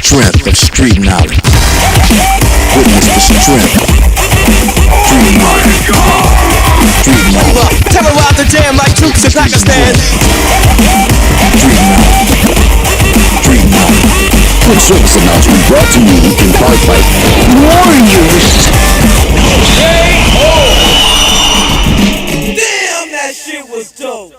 strength of street knowledge. Witness the strength. Street knowledge. Street knowledge. Terrorize the jam like troops in Pakistan. Street knowledge. Street knowledge. Quick service announcement brought to you in part by Warriors. Damn, that shit was dope.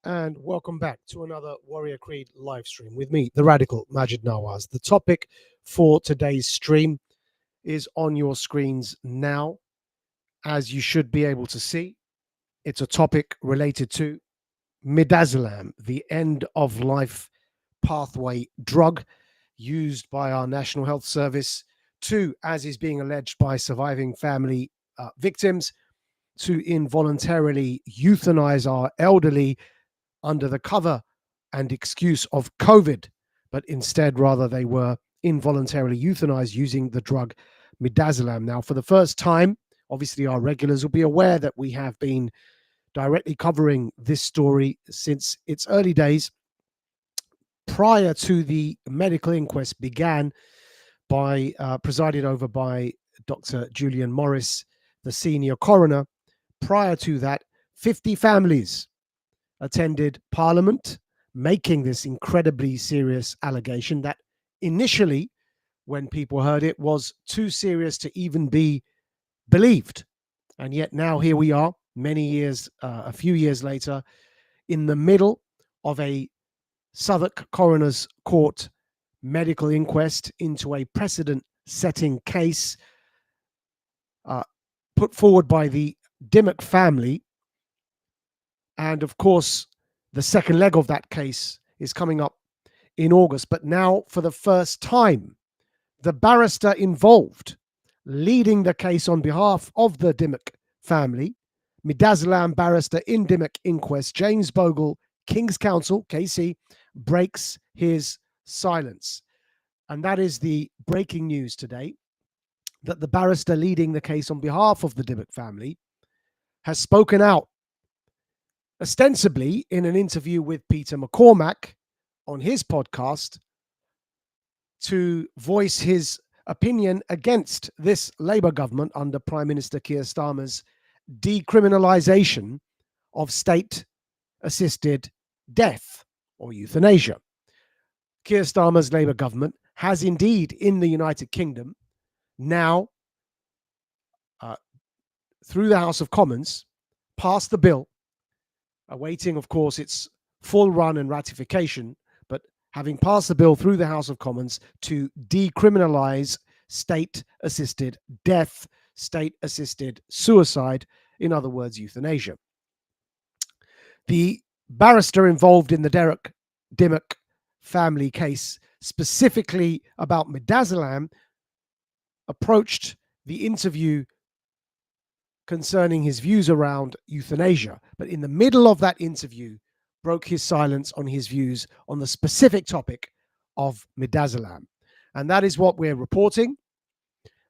And welcome back to another Warrior Creed live stream with me, the Radical Majid Nawaz. The topic for today's stream is on your screens now, as you should be able to see. It's a topic related to MIDAZOLAM, the end-of-life pathway drug used by our National Health Service to, as is being alleged by surviving family victims, to involuntarily euthanize our elderly under the cover and excuse of COVID, but instead, rather, they were involuntarily euthanized using the drug MIDAZOLAM. Now, for the first time, obviously our regulars will be aware that we have been directly covering this story since its early days, prior to the medical inquest began by presided over by Dr. Julian Morris, the senior coroner. Prior to that, 50 families attended Parliament, making this incredibly serious allegation that initially, when people heard it, was too serious to even be believed. And yet now here we are, many years, a few years later, in the middle of a Southwark Coroner's Court medical inquest into a precedent-setting case put forward by the Dimmock family. And of course, the second leg of that case is coming up in August. But now, for the first time, the barrister involved, leading the case on behalf of the Dimmock family, MIDAZOLAM barrister in Dimmock inquest, James Bogle, King's Counsel, KC, breaks his silence. And that is the breaking news today, that the barrister leading the case on behalf of the Dimmock family has spoken out, ostensibly in an interview with Peter McCormack on his podcast, to voice his opinion against this Labour government under Prime Minister Keir Starmer's decriminalisation of state-assisted death or euthanasia. Keir Starmer's Labour government has indeed, in the United Kingdom, now, through the House of Commons, passed the bill, awaiting, of course, its full run and ratification, but having passed the bill through the House of Commons to decriminalise state-assisted death, state-assisted suicide, in other words, euthanasia. The barrister involved in the Dimmock family case, specifically about MIDAZOLAM, approached the interview concerning his views around euthanasia, but in the middle of that interview broke his silence on his views on the specific topic of MIDAZOLAM. And that is what we're reporting.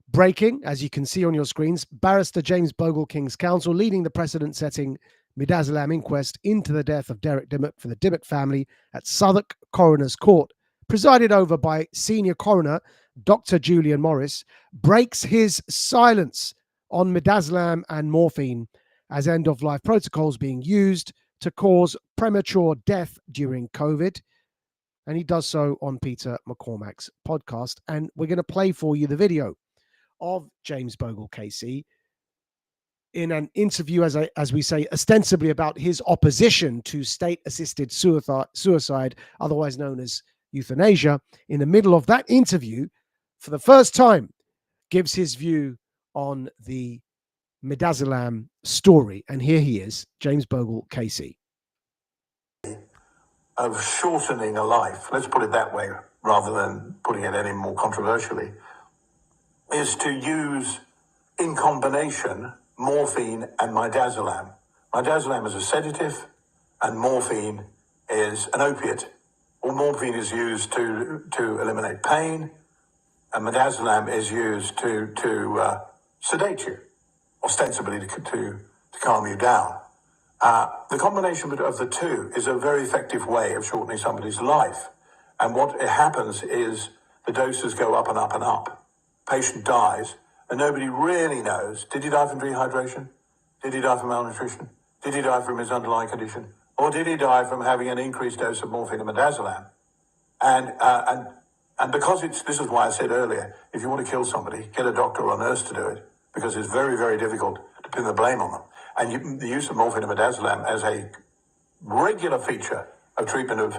Breaking, as you can see on your screens, barrister James Bogle, King's Counsel, leading the precedent-setting MIDAZOLAM inquest into the death of Derek Dimmock for the Dimmock family at Southwark Coroner's Court, presided over by senior coroner Dr. Julian Morris, breaks his silence on MIDAZOLAM and morphine as end-of-life protocols being used to cause premature death during COVID. And he does so on Peter McCormack's podcast. And we're going to play for you the video of James Bogle, KC, in an interview, as we say, ostensibly about his opposition to state-assisted suicide, otherwise known as euthanasia. In the middle of that interview, for the first time, gives his view on the MIDAZOLAM story. And here he is, James Bogle, KC. Of shortening a life, let's put it that way, rather than putting it any more controversially, is to use, in combination, morphine and MIDAZOLAM. MIDAZOLAM is a sedative, and morphine is an opiate. Or morphine is used to eliminate pain, and MIDAZOLAM is used to sedate you, ostensibly to calm you down. The combination of the two is a very effective way of shortening somebody's life. And what happens is the doses go up and up and up. Patient dies, and nobody really knows, did he die from dehydration? Did he die from malnutrition? Did he die from his underlying condition? Or did he die from having an increased dose of morphine and midazolam? And because this is why I said earlier, if you want to kill somebody, get a doctor or a nurse to do it, because it's very, very difficult to pin the blame on them. And the use of morphine and midazolam as a regular feature of treatment of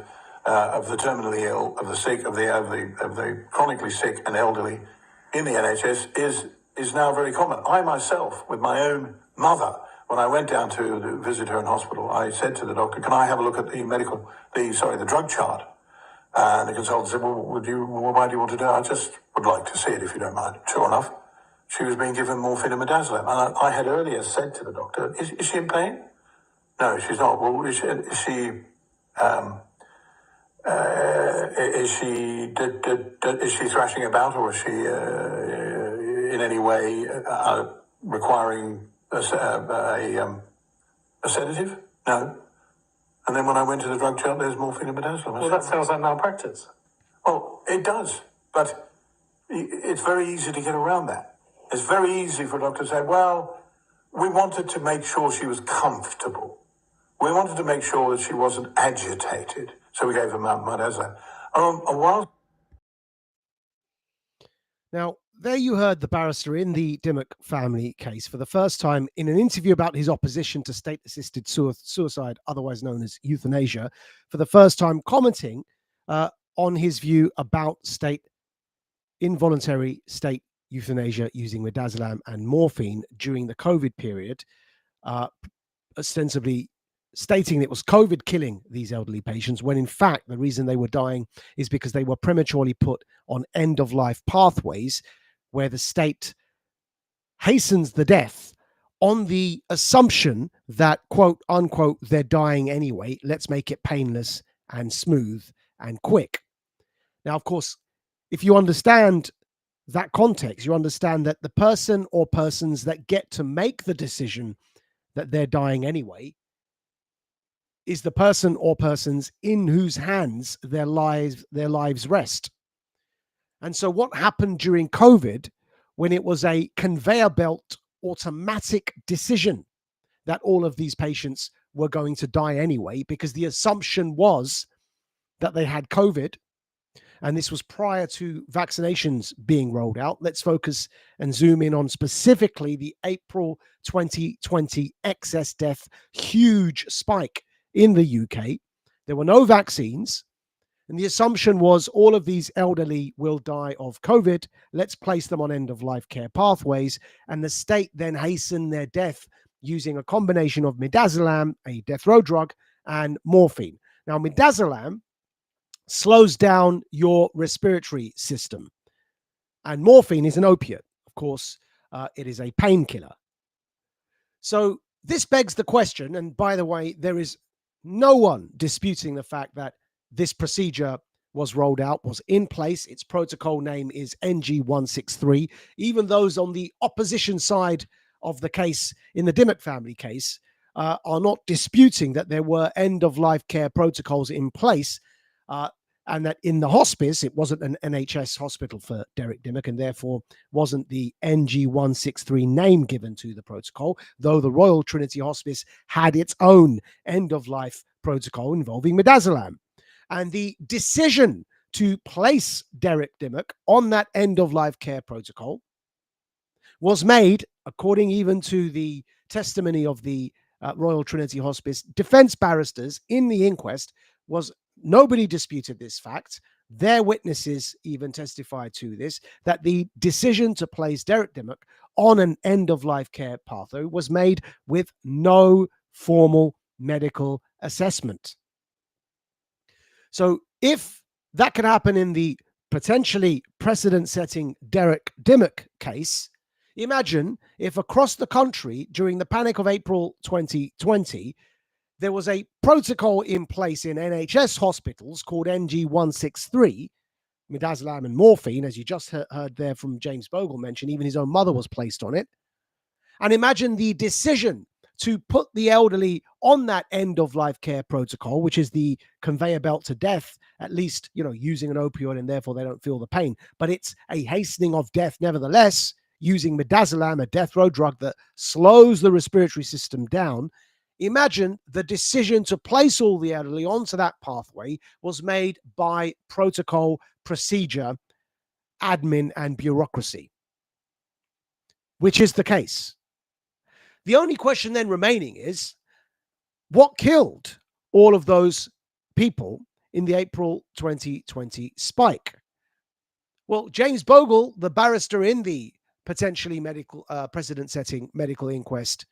the terminally ill, of the sick, of the chronically sick and elderly in the NHS is now very common. I myself, with my own mother, when I went down to visit her in hospital, I said to the doctor, "Can I have a look at the drug chart?" And the consultant said, "Well, why do you want to do it?" "I just would like to see it, if you don't mind." Sure enough, she was being given morphine and midazolam. And I had earlier said to the doctor, is she in pain? "No, she's not." "Well, is she thrashing about, or is she in any way requiring a sedative?" "No." And then when I went to the drug chart, there's morphine and midazolam. Well, that sounds like malpractice. Well, it does, but it's very easy to get around that. It's very easy for a doctor to say, "Well, we wanted to make sure she was comfortable. We wanted to make sure that she wasn't agitated, so we gave her midazolam." Now, there you heard the barrister in the Dimmock family case for the first time in an interview about his opposition to state-assisted suicide, otherwise known as euthanasia, for the first time commenting on his view about involuntary state euthanasia using midazolam and morphine during the COVID period, ostensibly stating it was COVID killing these elderly patients, when in fact the reason they were dying is because they were prematurely put on end-of-life pathways where the state hastens the death on the assumption that, quote unquote, they're dying anyway, let's make it painless and smooth and quick. Now, of course, if you understand that context, you understand that the person or persons that get to make the decision that they're dying anyway is the person or persons in whose hands their lives rest. And so what happened during COVID, when it was a conveyor belt automatic decision that all of these patients were going to die anyway, because the assumption was that they had COVID, and this was prior to vaccinations being rolled out. Let's focus and zoom in on specifically the April 2020 excess death huge spike in the UK. There were no vaccines, and the assumption was all of these elderly will die of COVID. Let's place them on end-of-life care pathways, and the state then hastened their death using a combination of midazolam, a death row drug, and morphine. Now, midazolam slows down your respiratory system, and morphine is an opiate. Of course, it is a painkiller. So this begs the question, and by the way, there is no one disputing the fact that this procedure was rolled out, was in place. Its protocol name is NG163. Even those on the opposition side of the case, in the Dimmock family case, are not disputing that there were end-of-life care protocols in place, and that in the hospice, it wasn't an NHS hospital for Derek Dimmock, and therefore wasn't the NG163 name given to the protocol, though the Royal Trinity Hospice had its own end-of-life protocol involving midazolam. And the decision to place Derek Dimmock on that end-of-life care protocol was made, according even to the testimony of the Royal Trinity Hospice defense barristers in the inquest, was nobody disputed this fact. Their witnesses even testified to this, that the decision to place Derek Dimmock on an end-of-life care pathway was made with no formal medical assessment. So if that could happen in the potentially precedent-setting Derek Dimmock case, imagine if across the country during the panic of April 2020, there was a protocol in place in NHS hospitals called NG163, midazolam and morphine, as you just heard there from James Bogle mention, even his own mother was placed on it. And imagine the decision to put the elderly on that end-of-life care protocol, which is the conveyor belt to death, at least, using an opioid, and therefore they don't feel the pain. But it's a hastening of death nevertheless, using midazolam, a death row drug that slows the respiratory system down. Imagine the decision to place all the elderly onto that pathway was made by protocol, procedure, admin, and bureaucracy, which is the case. The only question then remaining is, what killed all of those people in the April 2020 spike? Well, James Bogle, the barrister in the potentially precedent-setting medical inquest,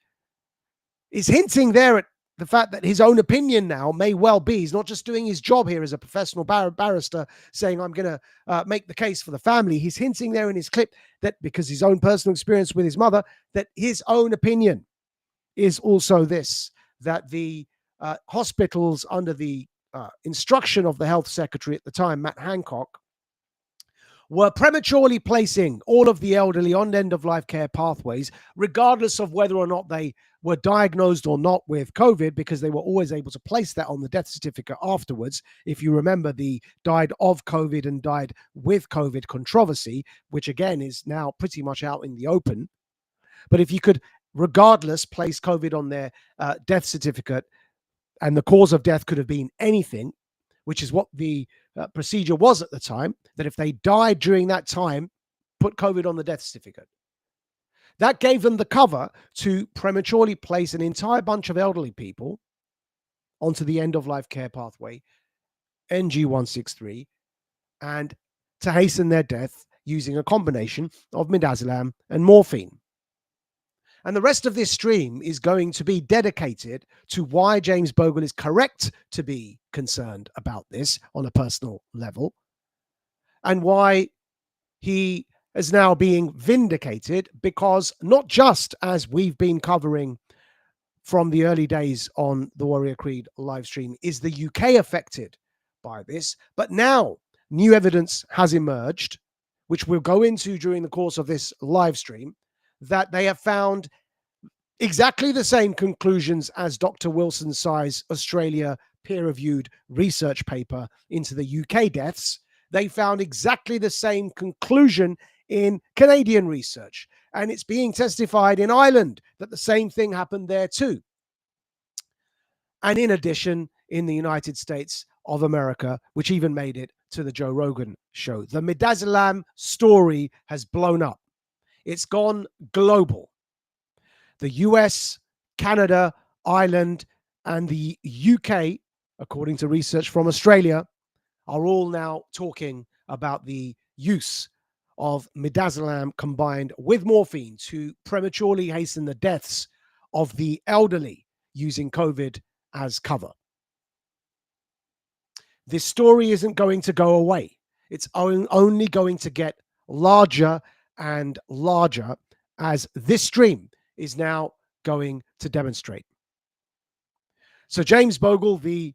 is hinting there at the fact that his own opinion now may well be, he's not just doing his job here as a professional barrister saying, I'm going to make the case for the family. He's hinting there in his clip that because his own personal experience with his mother, that his own opinion is also this, that the hospitals under the instruction of the health secretary at the time, Matt Hancock, were prematurely placing all of the elderly on end-of-life care pathways, regardless of whether or not they were diagnosed or not with COVID, because they were always able to place that on the death certificate afterwards. If you remember the died of COVID and died with COVID controversy, which again is now pretty much out in the open. But if you could, regardless, place COVID on their death certificate, and the cause of death could have been anything, which is what the procedure was at the time, that if they died during that time, put COVID on the death certificate. That gave them the cover to prematurely place an entire bunch of elderly people onto the end-of-life care pathway, NG163, and to hasten their death using a combination of midazolam and morphine. And the rest of this stream is going to be dedicated to why James Bogle is correct to be concerned about this on a personal level, and why he is now being vindicated, because not just as we've been covering from the early days on the Warrior Creed live stream is the UK affected by this, but now new evidence has emerged, which we'll go into during the course of this live stream, that they have found exactly the same conclusions as Dr. Wilson Tsai's Australia peer-reviewed research paper into the UK deaths. They found exactly the same conclusion in Canadian research, and it's being testified in Ireland that the same thing happened there too. And in addition, in the United States of America, which even made it to the Joe Rogan show, the midazolam story has blown up. It's gone global. The US, Canada, Ireland, and the UK, according to research from Australia, are all now talking about the use of midazolam combined with morphine to prematurely hasten the deaths of the elderly using COVID as cover. This story isn't going to go away. It's only going to get larger and larger, as this stream is now going to demonstrate. So James Bogle, the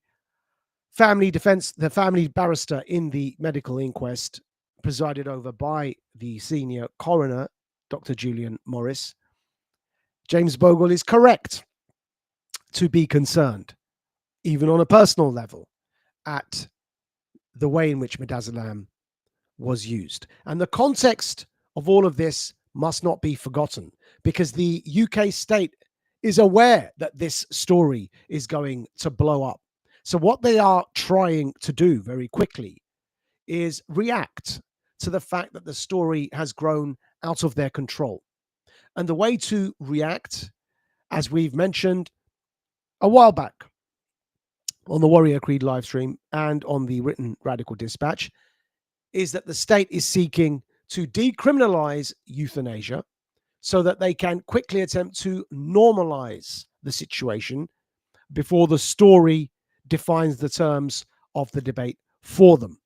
family barrister in the medical inquest, presided over by the senior coroner, Dr. Julian Morris, James Bogle is correct to be concerned, even on a personal level, at the way in which midazolam was used. And the context of all of this must not be forgotten, because the UK state is aware that this story is going to blow up. So what they are trying to do very quickly is react to the fact that the story has grown out of their control. And the way to react, as we've mentioned a while back on the Warrior Creed live stream and on the written Radical Dispatch, is that the state is seeking to decriminalize euthanasia so that they can quickly attempt to normalize the situation before the story defines the terms of the debate for them.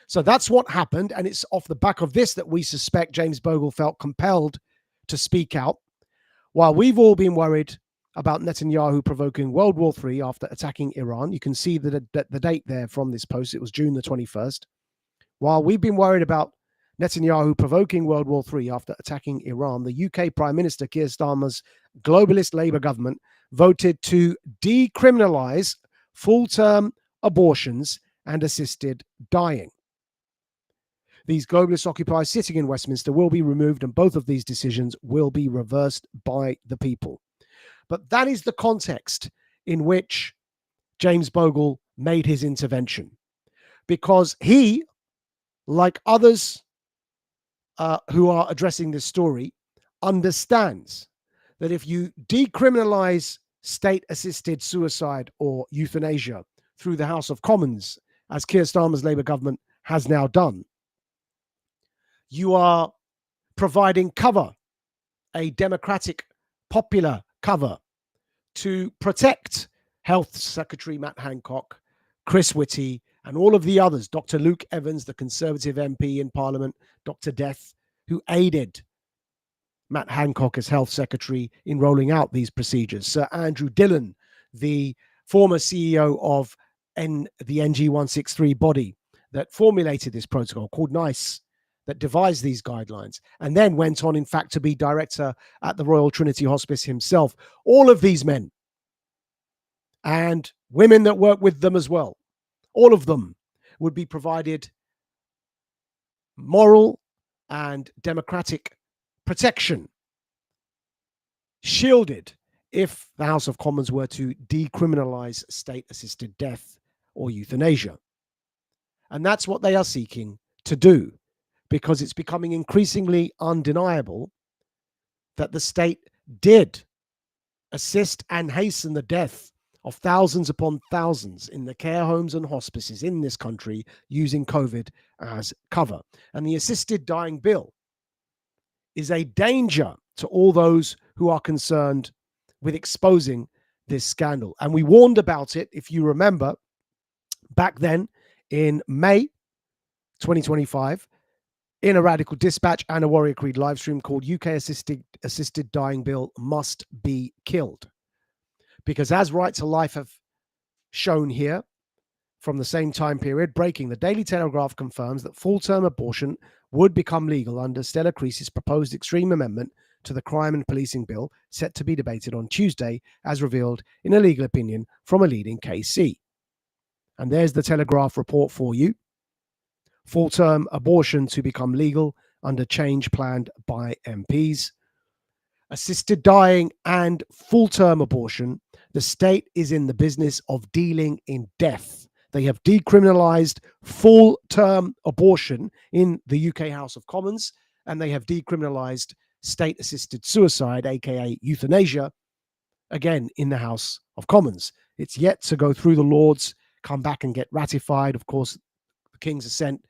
So that's what happened, and it's off the back of this that we suspect James Bogle felt compelled to speak out. While we've all been worried about Netanyahu provoking World War III after attacking Iran, you can see the date there from this post, it was June the 21st. While we've been worried about Netanyahu provoking World War III after attacking Iran, the UK Prime Minister Keir Starmer's globalist Labour government voted to decriminalize full-term abortions and assisted dying. These globalist occupiers sitting in Westminster will be removed, and both of these decisions will be reversed by the people. But that is the context in which James Bogle made his intervention, because he, like others who are addressing this story, understands that if you decriminalize state-assisted suicide or euthanasia through the House of Commons, as Keir Starmer's Labour government has now done, you are providing cover, a democratic, popular cover, to protect Health Secretary Matt Hancock, Chris Whitty, and all of the others, Dr. Luke Evans, the Conservative MP in Parliament, Dr. Death, who aided Matt Hancock as Health Secretary in rolling out these procedures. Sir Andrew Dillon, the former CEO of the NG163 body that formulated this protocol called NICE, that devised these guidelines, and then went on, in fact, to be director at the Royal Trinity Hospice himself. All of these men and women that work with them as well, all of them would be provided moral and democratic protection, shielded, if the House of Commons were to decriminalize state-assisted death or euthanasia. And that's what they are seeking to do, because it's becoming increasingly undeniable that the state did assist and hasten the death of thousands upon thousands in the care homes and hospices in this country using COVID as cover. And the assisted dying bill is a danger to all those who are concerned with exposing this scandal. And we warned about it, if you remember, back then in May 2025, in a Radical Dispatch and a Warrior Creed live stream called UK Assisted Dying Bill Must Be Killed. Because as Right to Life have shown here from the same time period, breaking, the Daily Telegraph confirms that full-term abortion would become legal under Stella Creasy's proposed extreme amendment to the Crime and Policing Bill set to be debated on Tuesday, as revealed in a legal opinion from a leading KC. And there's the Telegraph report for you. Full-term abortion to become legal under change planned by MPs. Assisted dying and full-term abortion, the state is in the business of dealing in death. They have decriminalized full-term abortion in the UK House of Commons, and they have decriminalized state-assisted suicide, aka euthanasia, again in the House of Commons. It's yet to go through the Lords, come back and get ratified, of course, the King's assent.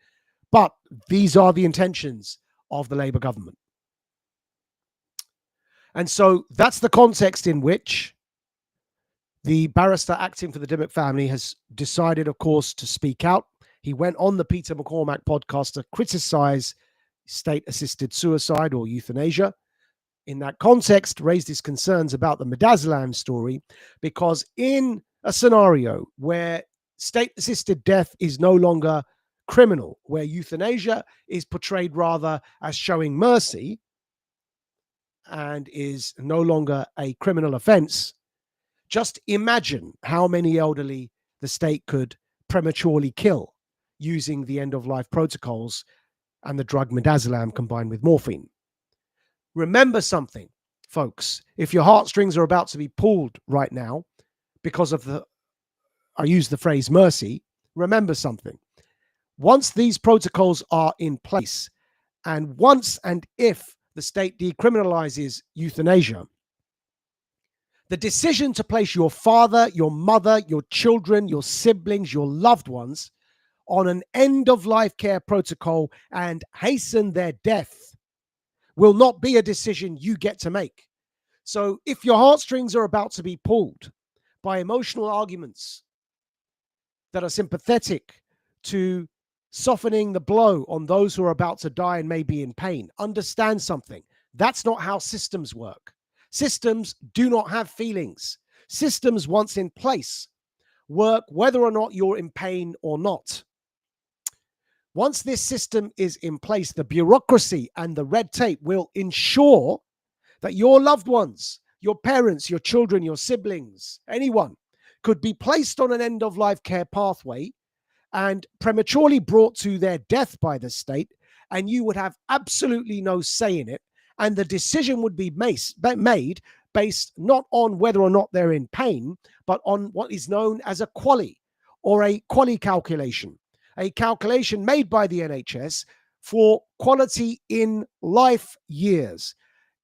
But these are the intentions of the Labour government. And so that's the context in which the barrister acting for the Dimmock family has decided, of course, to speak out. He went on the Peter McCormack podcast to criticize state-assisted suicide or euthanasia. In that context, raised his concerns about the MIDAZOLAM story, because in a scenario where state-assisted death is no longer criminal, where euthanasia is portrayed rather as showing mercy and is no longer a criminal offense, just imagine how many elderly the state could prematurely kill using the end-of-life protocols and the drug midazolam combined with morphine. Remember something, folks. If your heartstrings are about to be pulled right now because of I use the phrase mercy, remember something. Once these protocols are in place, and once and if the state decriminalizes euthanasia, the decision to place your father, your mother, your children, your siblings, your loved ones on an end-of-life care protocol and hasten their death will not be a decision you get to make. So if your heartstrings are about to be pulled by emotional arguments that are sympathetic to softening the blow on those who are about to die and may be in pain, understand something. That's not how systems work. Systems do not have feelings. Systems, once in place, work whether or not you're in pain or not. Once this system is in place, the bureaucracy and the red tape will ensure that your loved ones your parents, your children, your siblings, anyone could be placed on an end-of-life care pathway and prematurely brought to their death by the state, and you would have absolutely no say in it. And the decision would be made based not on whether or not they're in pain, but on what is known as a QALY, or a QALY calculation, a calculation made by the NHS for quality in life years.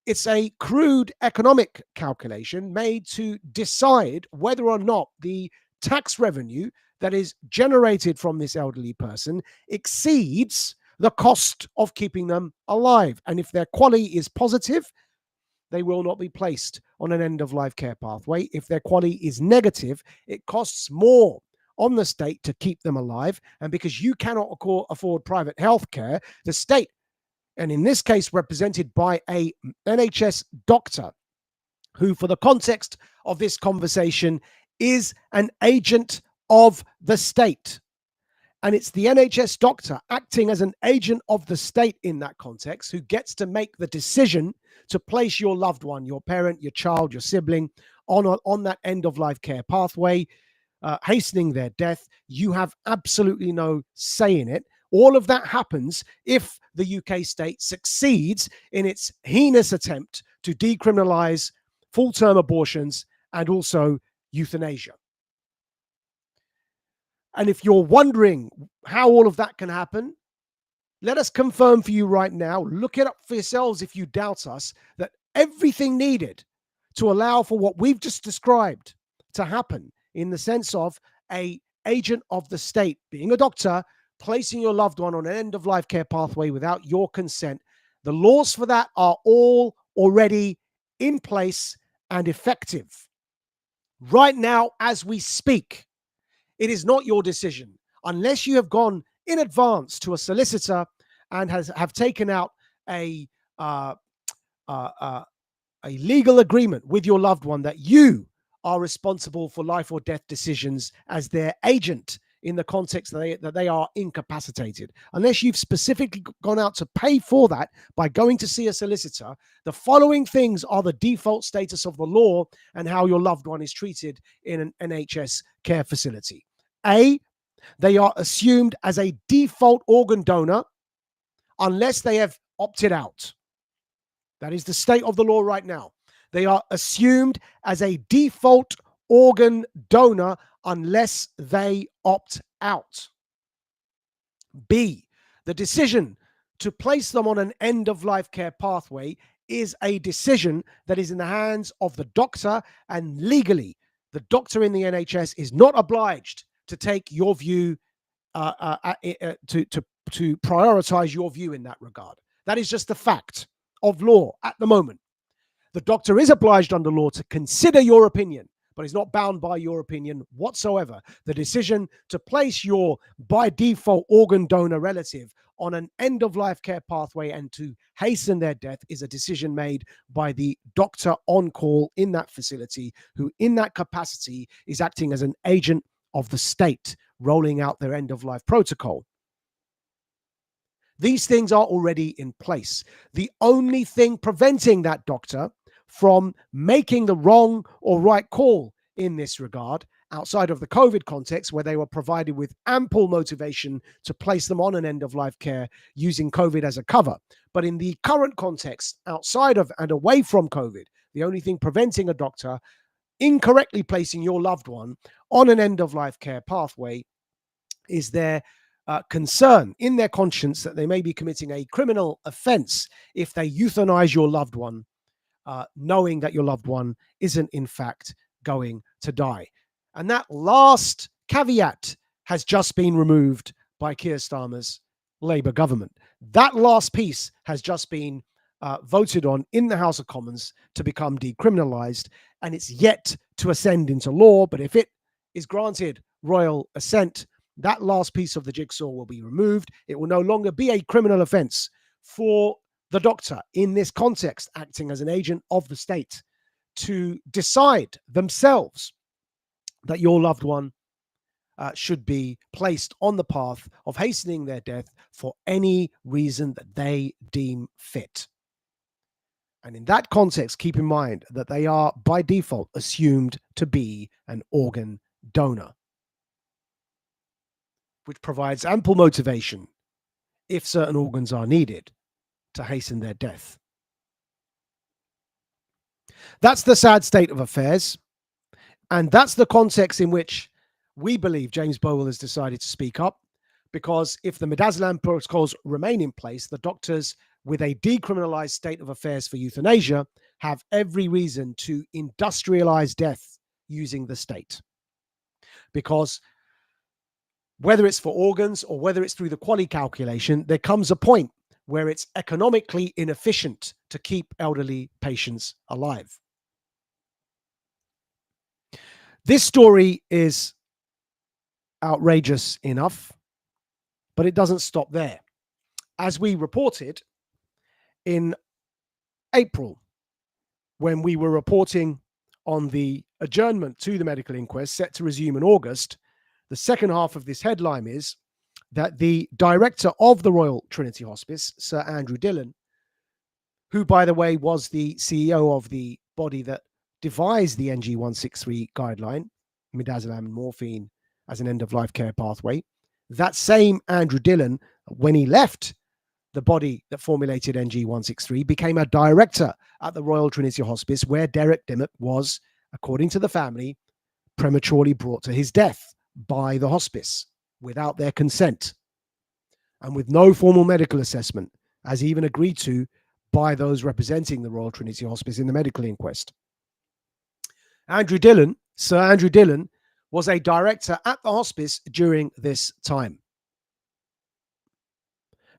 It's a crude economic calculation made to decide whether or not the tax revenue that is generated from this elderly person exceeds the cost of keeping them alive. And if their QALY is positive, they will not be placed on an end-of-life care pathway. If their QALY is negative, it costs more on the state to keep them alive. And because you cannot afford private health care, the state, and in this case represented by a NHS doctor, who for the context of this conversation is an agent of the state. And it's the NHS doctor acting as an agent of the state in that context who gets to make the decision to place your loved one, your parent, your child, your sibling on that end-of-life care pathway, hastening their death. You have absolutely no say in it. All of that happens if the UK state succeeds in its heinous attempt to decriminalize full-term abortions and also euthanasia. And if you're wondering how all of that can happen, let us confirm for you right now, look it up for yourselves if you doubt us, that everything needed to allow for what we've just described to happen, in the sense of an agent of the state, being a doctor, placing your loved one on an end-of-life care pathway without your consent, the laws for that are all already in place and effective. Right now, as we speak, it is not your decision unless you have gone in advance to a solicitor and have taken out a legal agreement with your loved one that you are responsible for life or death decisions as their agent in the context that they are incapacitated. Unless you've specifically gone out to pay for that by going to see a solicitor, the following things are the default status of the law and how your loved one is treated in an NHS care facility. A, they are assumed as a default organ donor unless they have opted out. That is the state of the law right now. They are assumed as a default organ donor unless they opt out. B, the decision to place them on an end-of-life care pathway is a decision that is in the hands of the doctor, and legally, the doctor in the NHS is not obliged to take your view, to prioritize your view in that regard. That is just the fact of law at the moment. The doctor is obliged under law to consider your opinion, but is not bound by your opinion whatsoever. The decision to place your by default organ donor relative on an end-of-life care pathway and to hasten their death is a decision made by the doctor on call in that facility, who in that capacity is acting as an agent of the state, rolling out their end-of-life protocol. These things are already in place. The only thing preventing that doctor from making the wrong or right call in this regard, outside of the COVID context where they were provided with ample motivation to place them on an end-of-life care using COVID as a cover. But in the current context, outside of and away from COVID, the only thing preventing a doctor incorrectly placing your loved one on an end-of-life care pathway is their concern in their conscience that they may be committing a criminal offense if they euthanize your loved one, knowing that your loved one isn't in fact going to die. And that last caveat has just been removed by Keir Starmer's Labour government. That last piece has just been voted on in the House of Commons to become decriminalised, and it's yet to ascend into law. But if it is granted royal assent, that last piece of the jigsaw will be removed. It will no longer be a criminal offence for the doctor in this context, acting as an agent of the state, to decide themselves that your loved one should be placed on the path of hastening their death for any reason that they deem fit. And in that context, keep in mind that they are by default assumed to be an organ donor, which provides ample motivation, if certain organs are needed, to hasten their death. That's the sad state of affairs. And that's the context in which we believe James Bogle has decided to speak up, because if the MIDAZOLAM protocols remain in place, the doctors with a decriminalized state of affairs for euthanasia have every reason to industrialize death using the state. Because whether it's for organs or whether it's through the quality calculation, there comes a point where it's economically inefficient to keep elderly patients alive. This story is outrageous enough, but it doesn't stop there. As we reported in April, when we were reporting on the adjournment to the medical inquest set to resume in August, the second half of this headline is that the director of the Royal Trinity Hospice, Sir Andrew Dillon, who, by the way, was the CEO of the body that devised the NG163 guideline, midazolam and morphine as an end-of-life care pathway, that same Andrew Dillon, when he left the body that formulated NG163, became a director at the Royal Trinity Hospice, where Derek Dimmock was, according to the family, prematurely brought to his death by the hospice without their consent and with no formal medical assessment, as even agreed to by those representing the Royal Trinity Hospice in the medical inquest. Andrew Dillon, Sir Andrew Dillon, was a director at the hospice during this time.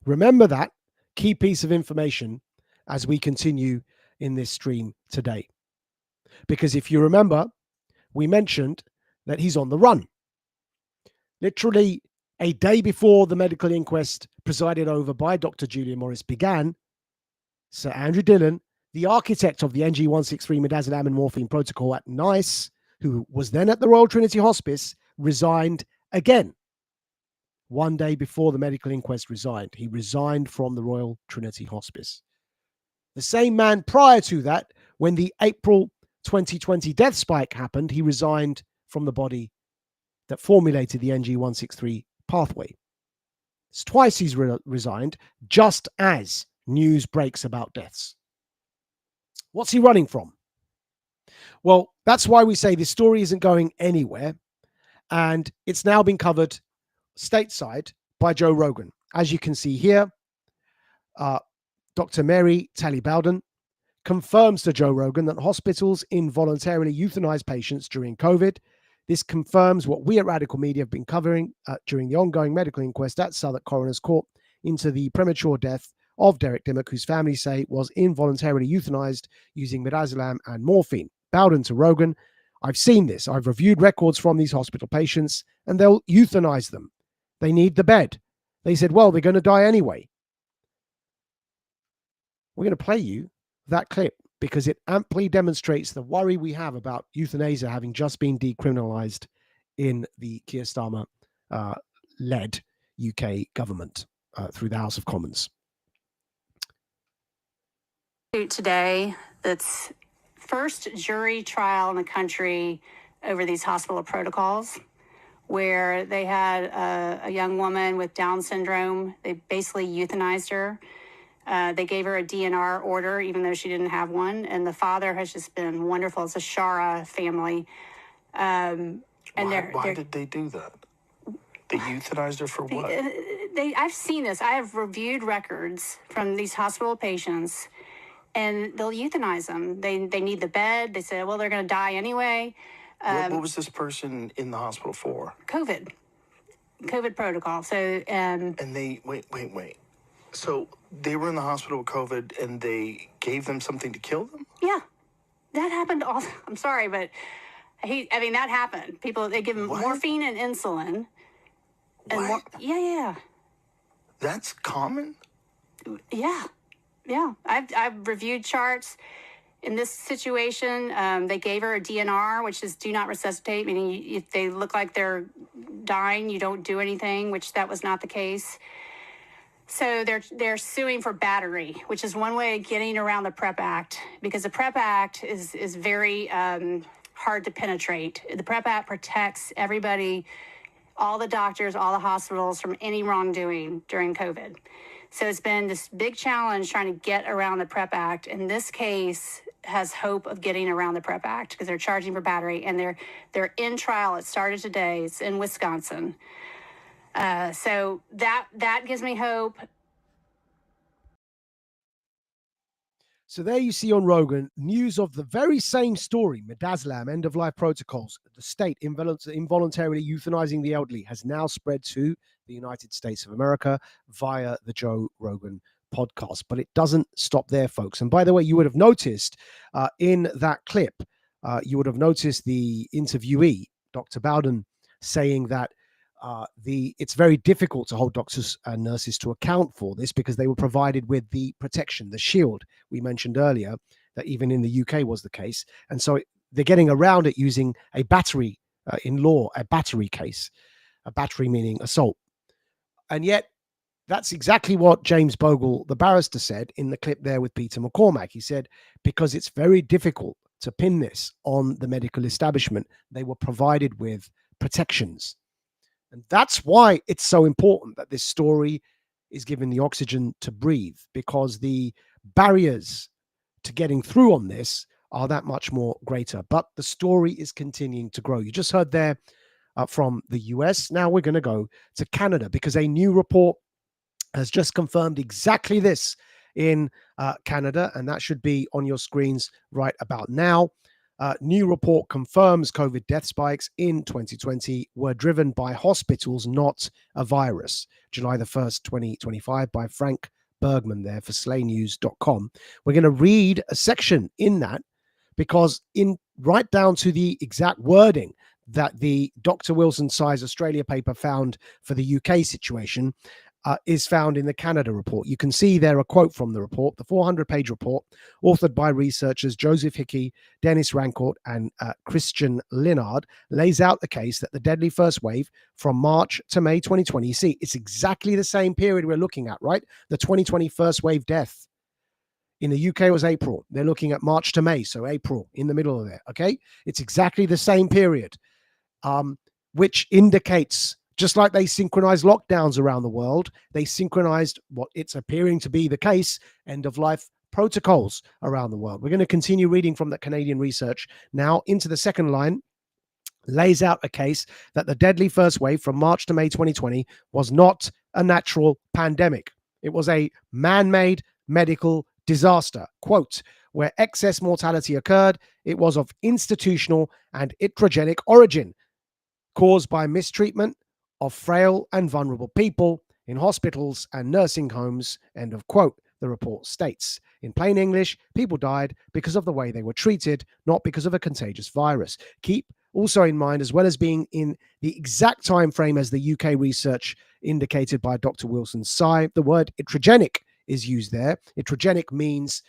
Remember that key piece of information as we continue in this stream today. Because if you remember, we mentioned that he's on the run. Literally a day before the medical inquest presided over by Dr. Julian Morris began, Sir Andrew Dillon, the architect of the NG163 midazolam and morphine protocol at NICE, who was then at the Royal Trinity Hospice, resigned again. One day before the medical inquest resigned, he resigned from the Royal Trinity Hospice. The same man prior to that, when the April 2020 death spike happened, he resigned from the body that formulated the NG163 pathway. It's twice he's resigned, just as news breaks about deaths. What's he running from? Well, that's why we say this story isn't going anywhere, and it's now been covered stateside by Joe Rogan. As you can see here, Dr. Mary Talley-Bowden confirms to Joe Rogan that hospitals involuntarily euthanize patients during COVID. This confirms what we at Radical Media have been covering during the ongoing medical inquest at Southwark Coroner's Court into the premature death of Derek Dimmock, whose family say was involuntarily euthanized using midazolam and morphine. Bowden to Rogan, I've seen this. I've reviewed records from these hospital patients, and they'll euthanize them. They need the bed. They said, well, they're going to die anyway. We're going to play you that clip because it amply demonstrates the worry we have about euthanasia having just been decriminalized in the Keir Starmer-led UK government through the House of Commons. Today, that's first jury trial in the country over these hospital protocols, where they had a young woman with Down syndrome. They basically euthanized her. They gave her a DNR order, even though she didn't have one. And the father has just been wonderful. It's a Shara family. And why did they do that? They euthanized her for what? I've seen this. I have reviewed records from these hospital patients, and they'll euthanize them. They need the bed. They say, well, they're going to die anyway. What was this person in the hospital for? COVID protocol. So, and they, wait. So they were in the hospital with COVID and they gave them something to kill them? Yeah, that happened all. I'm sorry, but that happened. People, they give them morphine and insulin. And yeah. That's common? Yeah. I've reviewed charts. In this situation, they gave her a DNR, which is do not resuscitate, meaning if they look like they're dying, you don't do anything, which that was not the case. So they're suing for battery, which is one way of getting around the PrEP Act, because the PrEP Act is very hard to penetrate. The PrEP Act protects everybody, all the doctors, all the hospitals from any wrongdoing during COVID. So it's been this big challenge trying to get around the PrEP Act. And this case has hope of getting around the PrEP Act because they're charging for battery, and they're in trial. It started today. It's in Wisconsin. So that gives me hope. So there you see on Rogan news of the very same story, midazolam, end-of-life protocols. The state involuntarily euthanizing the elderly has now spread to the United States of America via the Joe Rogan podcast. But it doesn't stop there, folks. And by the way, you would have noticed in that clip, you would have noticed the interviewee, Dr. Bowden, saying that it's very difficult to hold doctors and nurses to account for this because they were provided with the protection, the shield we mentioned earlier, that even in the UK was the case. And so they're getting around it using a battery in law, a battery case, a battery meaning assault. And yet that's exactly what James Bogle, the barrister, said in the clip there with Peter McCormack. He said, because it's very difficult to pin this on the medical establishment, they were provided with protections. And that's why it's so important that this story is given the oxygen to breathe, because the barriers to getting through on this are that much more greater. But the story is continuing to grow. You just heard there from the US. Now we're going to go to Canada, because a new report has just confirmed exactly this in Canada, and that should be on your screens right about now. New report confirms COVID death spikes in 2020 were driven by hospitals, not a virus. July the 1st, 2025, by Frank Bergman there for slaynews.com. We're going to read a section in that, because in right down to the exact wording that the Dr. Wilson Size Australia paper found for the UK situation is found in the Canada report. You can see there a quote from the report. The 400-page report, authored by researchers Joseph Hickey, Dennis Rancourt, and Christian Linnard, lays out the case that the deadly first wave from March to May 2020, you see, it's exactly the same period we're looking at, right? The 2020 first wave death. In the UK, it was April. They're looking at March to May, so April, in the middle of there, okay? It's exactly the same period, which indicates, just like they synchronized lockdowns around the world, they synchronized what it's appearing to be the case, end-of-life protocols around the world. We're going to continue reading from the Canadian research now into the second line. Lays out a case that the deadly first wave from March to May 2020 was not a natural pandemic. It was a man-made medical disaster. Quote, where excess mortality occurred, it was of institutional and iatrogenic origin, caused by mistreatment of frail and vulnerable people in hospitals and nursing homes, end of quote, the report states. In plain English, people died because of the way they were treated, not because of a contagious virus. Keep also in mind, as well as being in the exact time frame as the UK research indicated by Dr. Wilson Sy, the word iatrogenic is used there. Iatrogenic means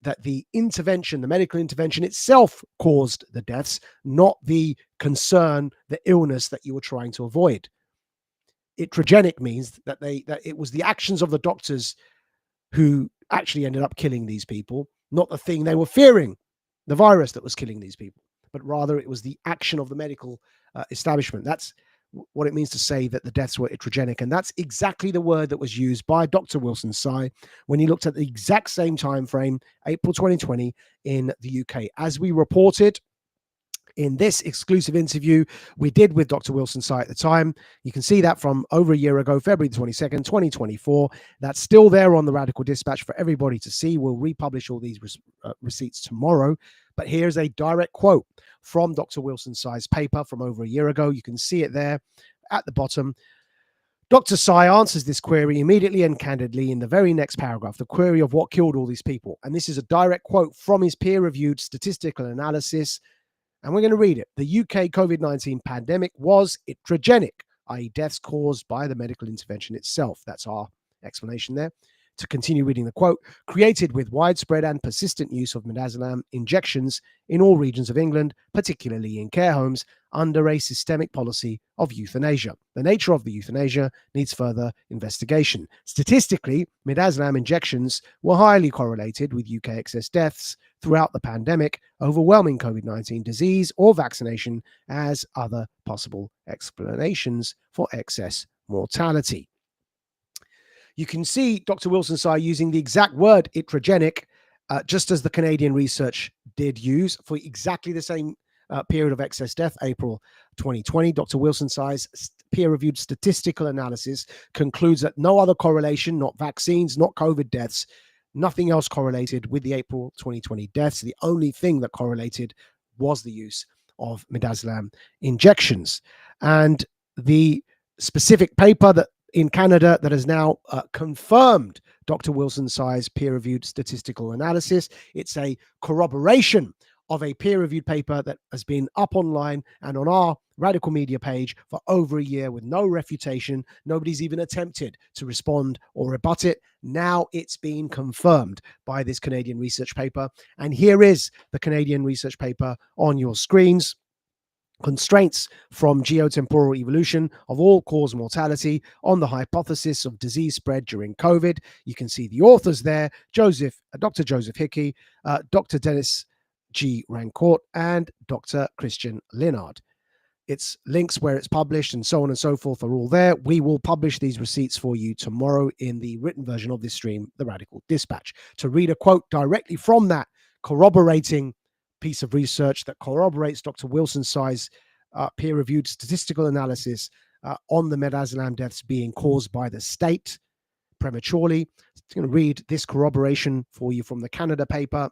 that the intervention, the medical intervention itself caused the deaths, not the concern, the illness that you were trying to avoid. Iatrogenic means that it was the actions of the doctors who actually ended up killing these people, not the thing they were fearing, the virus that was killing these people, but rather it was the action of the medical establishment. That's what it means to say that the deaths were iatrogenic. And that's exactly the word that was used by Dr. Wilson Sy when he looked at the exact same time frame, April 2020, in the UK. As we reported in this exclusive interview we did with Dr. Wilson Sy at the time, you can see that from over a year ago, February 22nd, 2024. That's still there on the Radical Dispatch for everybody to see. We'll republish all these receipts tomorrow. But here's a direct quote from Dr. Wilson Sy's paper from over a year ago. You can see it there at the bottom. Dr. Sy answers this query immediately and candidly in the very next paragraph, the query of what killed all these people. And this is a direct quote from his peer-reviewed statistical analysis. And we're going to read it. The UK COVID-19 pandemic was iatrogenic, i.e. deaths caused by the medical intervention itself. That's our explanation there. To continue reading the quote, created with widespread and persistent use of midazolam injections in all regions of England, particularly in care homes, under a systemic policy of euthanasia. The nature of the euthanasia needs further investigation. Statistically, midazolam injections were highly correlated with UK excess deaths throughout the pandemic, overwhelming COVID-19 disease or vaccination as other possible explanations for excess mortality. You can see Dr. Wilson-Tsai using the exact word iatrogenic, just as the Canadian research did use for exactly the same period of excess death, April 2020. Dr. Wilson-Tsai's peer-reviewed statistical analysis concludes that no other correlation, not vaccines, not COVID deaths, nothing else correlated with the April 2020 deaths. The only thing that correlated was the use of midazolam injections. And the specific paper that in Canada that has now confirmed Dr. Wilson-Tsai's peer-reviewed statistical analysis. It's a corroboration of a peer-reviewed paper that has been up online and on our Radical Media page for over a year with no refutation. Nobody's even attempted to respond or rebut it. Now it's been confirmed by this Canadian research paper. And here is the Canadian research paper on your screens. Constraints from geotemporal evolution of all-cause mortality on the hypothesis of disease spread during COVID. You can see the authors there, Dr. Joseph Hickey, Dr. Dennis G. Rancourt, and Dr. Christian Linard. Its links where it's published and so on and so forth are all there. We will publish these receipts for you tomorrow in the written version of this stream, The Radical Dispatch. To read a quote directly from that corroborating piece of research that corroborates Dr. Wilson-Tsai's peer-reviewed statistical analysis on the midazolam deaths being caused by the state prematurely. I'm going to read this corroboration for you from the Canada paper.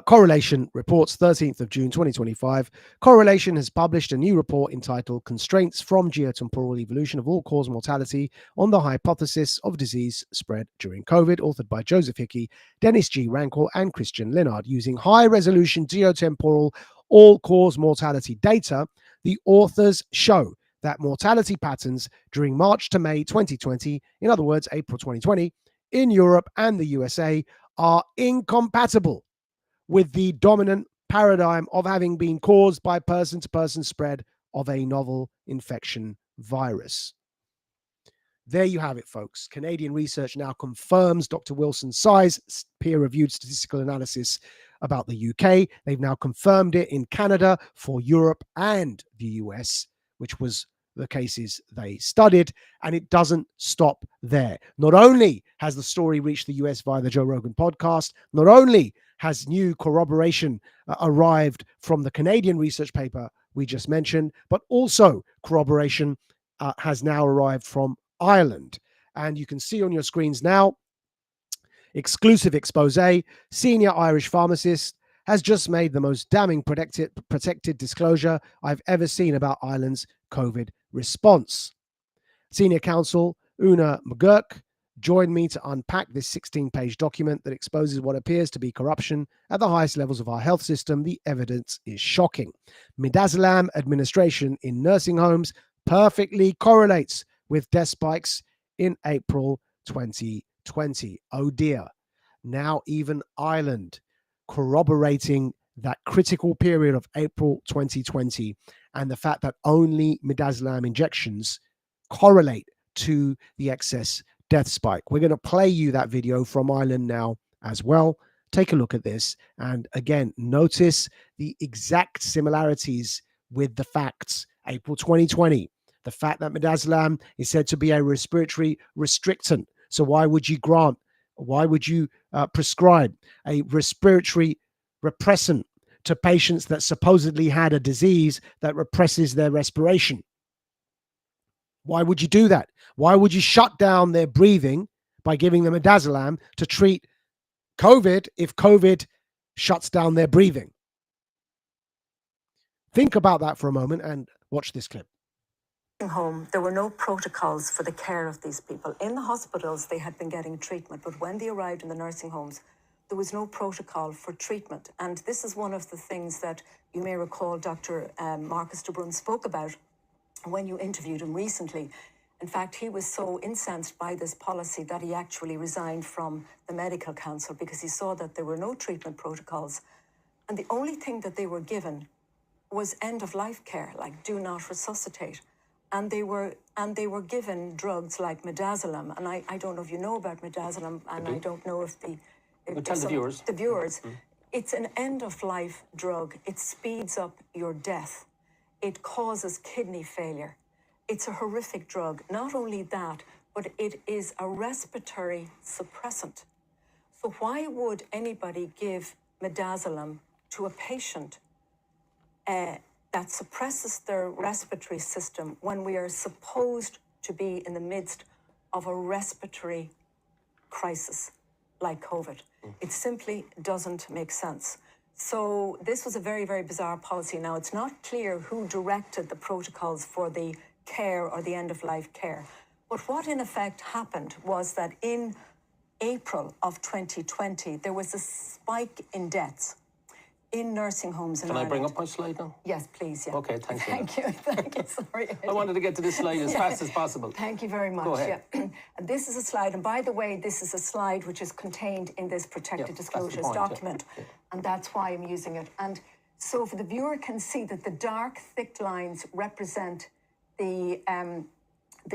Correlation reports 13th of June 2025. Correlation has published a new report entitled Constraints from Geotemporal Evolution of All-Cause Mortality on the Hypothesis of Disease Spread During COVID, authored by Joseph Hickey, Dennis G. Rancourt, and Christian Linard. Using high-resolution geotemporal all-cause mortality data, the authors show that mortality patterns during March to May 2020, in other words, April 2020, in Europe and the USA are incompatible with the dominant paradigm of having been caused by person-to-person spread of a novel infection virus. There you have it, folks. Canadian research now confirms Dr. Wilson-Tsai's peer-reviewed statistical analysis about the UK. They've now confirmed it in Canada for Europe and the US, which was the cases they studied, and it doesn't stop there. Not only has the story reached the US via the Joe Rogan podcast, not only has new corroboration arrived from the Canadian research paper we just mentioned, but also corroboration has now arrived from Ireland. And you can see on your screens now, exclusive expose, senior Irish pharmacist has just made the most damning protected disclosure I've ever seen about Ireland's COVID response. Senior counsel Una McGurk joined me to unpack this 16-page document that exposes what appears to be corruption at the highest levels of our health system. The evidence is shocking. Midazolam administration in nursing homes perfectly correlates with death spikes in April 2020. Oh dear. Now even Ireland corroborating that critical period of April 2020 and the fact that only midazolam injections correlate to the excess death spike. We're going to play you that video from Ireland now as well. Take a look at this. And again, notice the exact similarities with the facts. April 2020, the fact that midazolam is said to be a respiratory restrictant. So why would you prescribe a respiratory repressant to patients that supposedly had a disease that represses their respiration? Why would you do that? Why would you shut down their breathing by giving them midazolam to treat COVID if COVID shuts down their breathing? Think about that for a moment and watch this clip. Home, there were no protocols for the care of these people. In the hospitals, they had been getting treatment, but when they arrived in the nursing homes, there was no protocol for treatment. And this is one of the things that you may recall Dr. Marcus de Bruin spoke about when you interviewed him recently. In fact, he was so incensed by this policy that he actually resigned from the medical council because he saw that there were no treatment protocols. And the only thing that they were given was end-of-life care, like do not resuscitate. And they were given drugs like midazolam. And I don't know if you know about midazolam, and I don't know if tell the viewers. The viewers. It's an end-of-life drug. It speeds up your death. It causes kidney failure. It's a horrific drug. Not only that, but it is a respiratory suppressant. So why would anybody give midazolam to a patient that suppresses their respiratory system when we are supposed to be in the midst of a respiratory crisis like COVID? It simply doesn't make sense. So this was a very, very bizarre policy. Now, it's not clear who directed the protocols for the care or the end-of-life care. But what in effect happened was that in April of 2020, there was a spike in deaths in nursing homes in Ireland. Can I bring up my slide now? Yes, please. Yeah. Okay, thank you. Thank you. Thank you. Sorry. I wanted to get to this slide as fast as possible. Thank you very much. Go ahead. Yeah. And this is a slide, and by the way, this is a slide which is contained in this protected disclosures document, and that's why I'm using it. And so for the viewer can see that the dark, thick lines represent the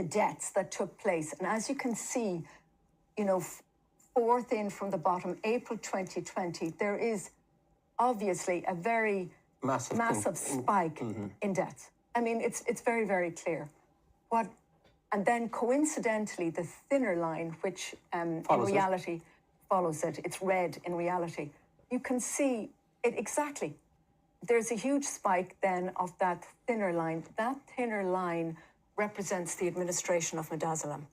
deaths that took place. And as you can see, you know, fourth in from the bottom, April 2020, there is obviously a very massive spike in deaths. I mean, it's very, very clear. And then coincidentally, the thinner line, which in reality follows it, it's red in reality. You can see it exactly. There's a huge spike then of that thinner line. That thinner line represents the administration of midazolam.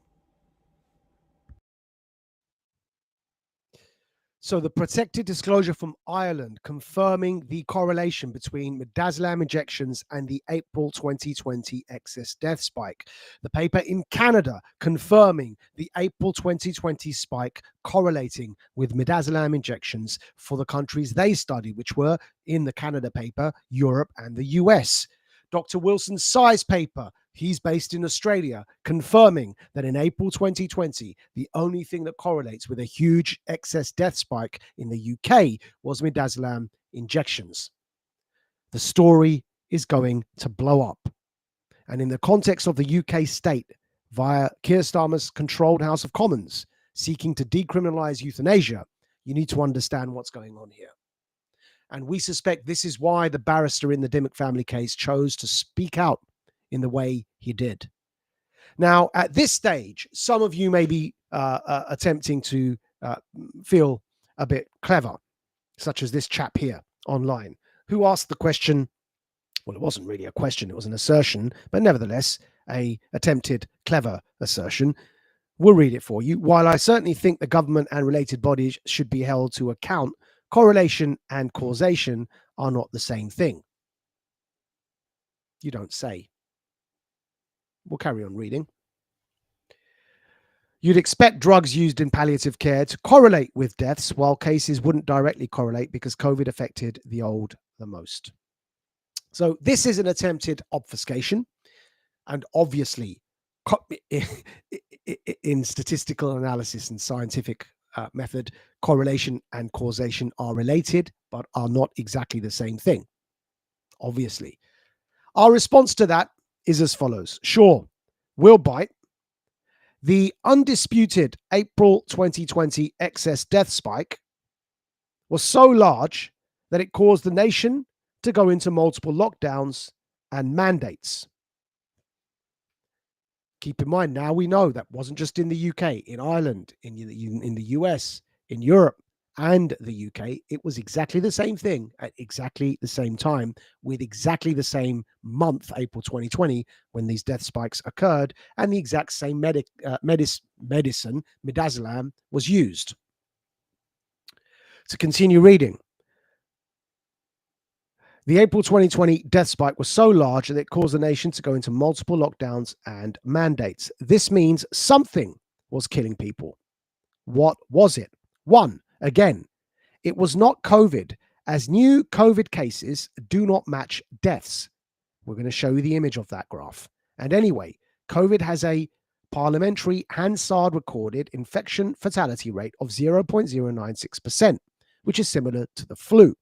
So the protected disclosure from Ireland confirming the correlation between midazolam injections and the April 2020 excess death spike. The paper in Canada confirming the April 2020 spike correlating with midazolam injections for the countries they studied, which were in the Canada paper, Europe and the US. Dr. Wilson Tsai's paper, he's based in Australia, confirming that in April 2020, the only thing that correlates with a huge excess death spike in the UK was midazolam injections. The story is going to blow up. And in the context of the UK state, via Keir Starmer's controlled House of Commons, seeking to decriminalise euthanasia, you need to understand what's going on here. And we suspect this is why the barrister in the Dimmock family case chose to speak out in the way he did. Now, at this stage, some of you may be attempting to feel a bit clever, such as this chap here online, who asked the question, well, it wasn't really a question, it was an assertion, but nevertheless, a attempted clever assertion. We'll read it for you. While I certainly think the government and related bodies should be held to account, correlation and causation are not the same thing. You don't say. We'll carry on reading. You'd expect drugs used in palliative care to correlate with deaths, while cases wouldn't directly correlate because COVID affected the old the most. So this is an attempted obfuscation. And obviously, in statistical analysis and scientific method, correlation and causation are related, but are not exactly the same thing. Obviously. Our response to that is as follows. Sure, we'll bite. The undisputed April 2020 excess death spike was so large that it caused the nation to go into multiple lockdowns and mandates. Keep in mind, now we know that wasn't just in the UK, in Ireland, in the US, in Europe, and the UK. It was exactly the same thing at exactly the same time with exactly the same month, April 2020, when these death spikes occurred, and the exact same medicine, midazolam, was used. To continue reading. The April 2020 death spike was so large that it caused the nation to go into multiple lockdowns and mandates. This means something was killing people. What was it? One, again, it was not COVID, as new COVID cases do not match deaths. We're going to show you the image of that graph. And anyway, COVID has a parliamentary Hansard recorded infection fatality rate of 0.096%, which is similar to the flu.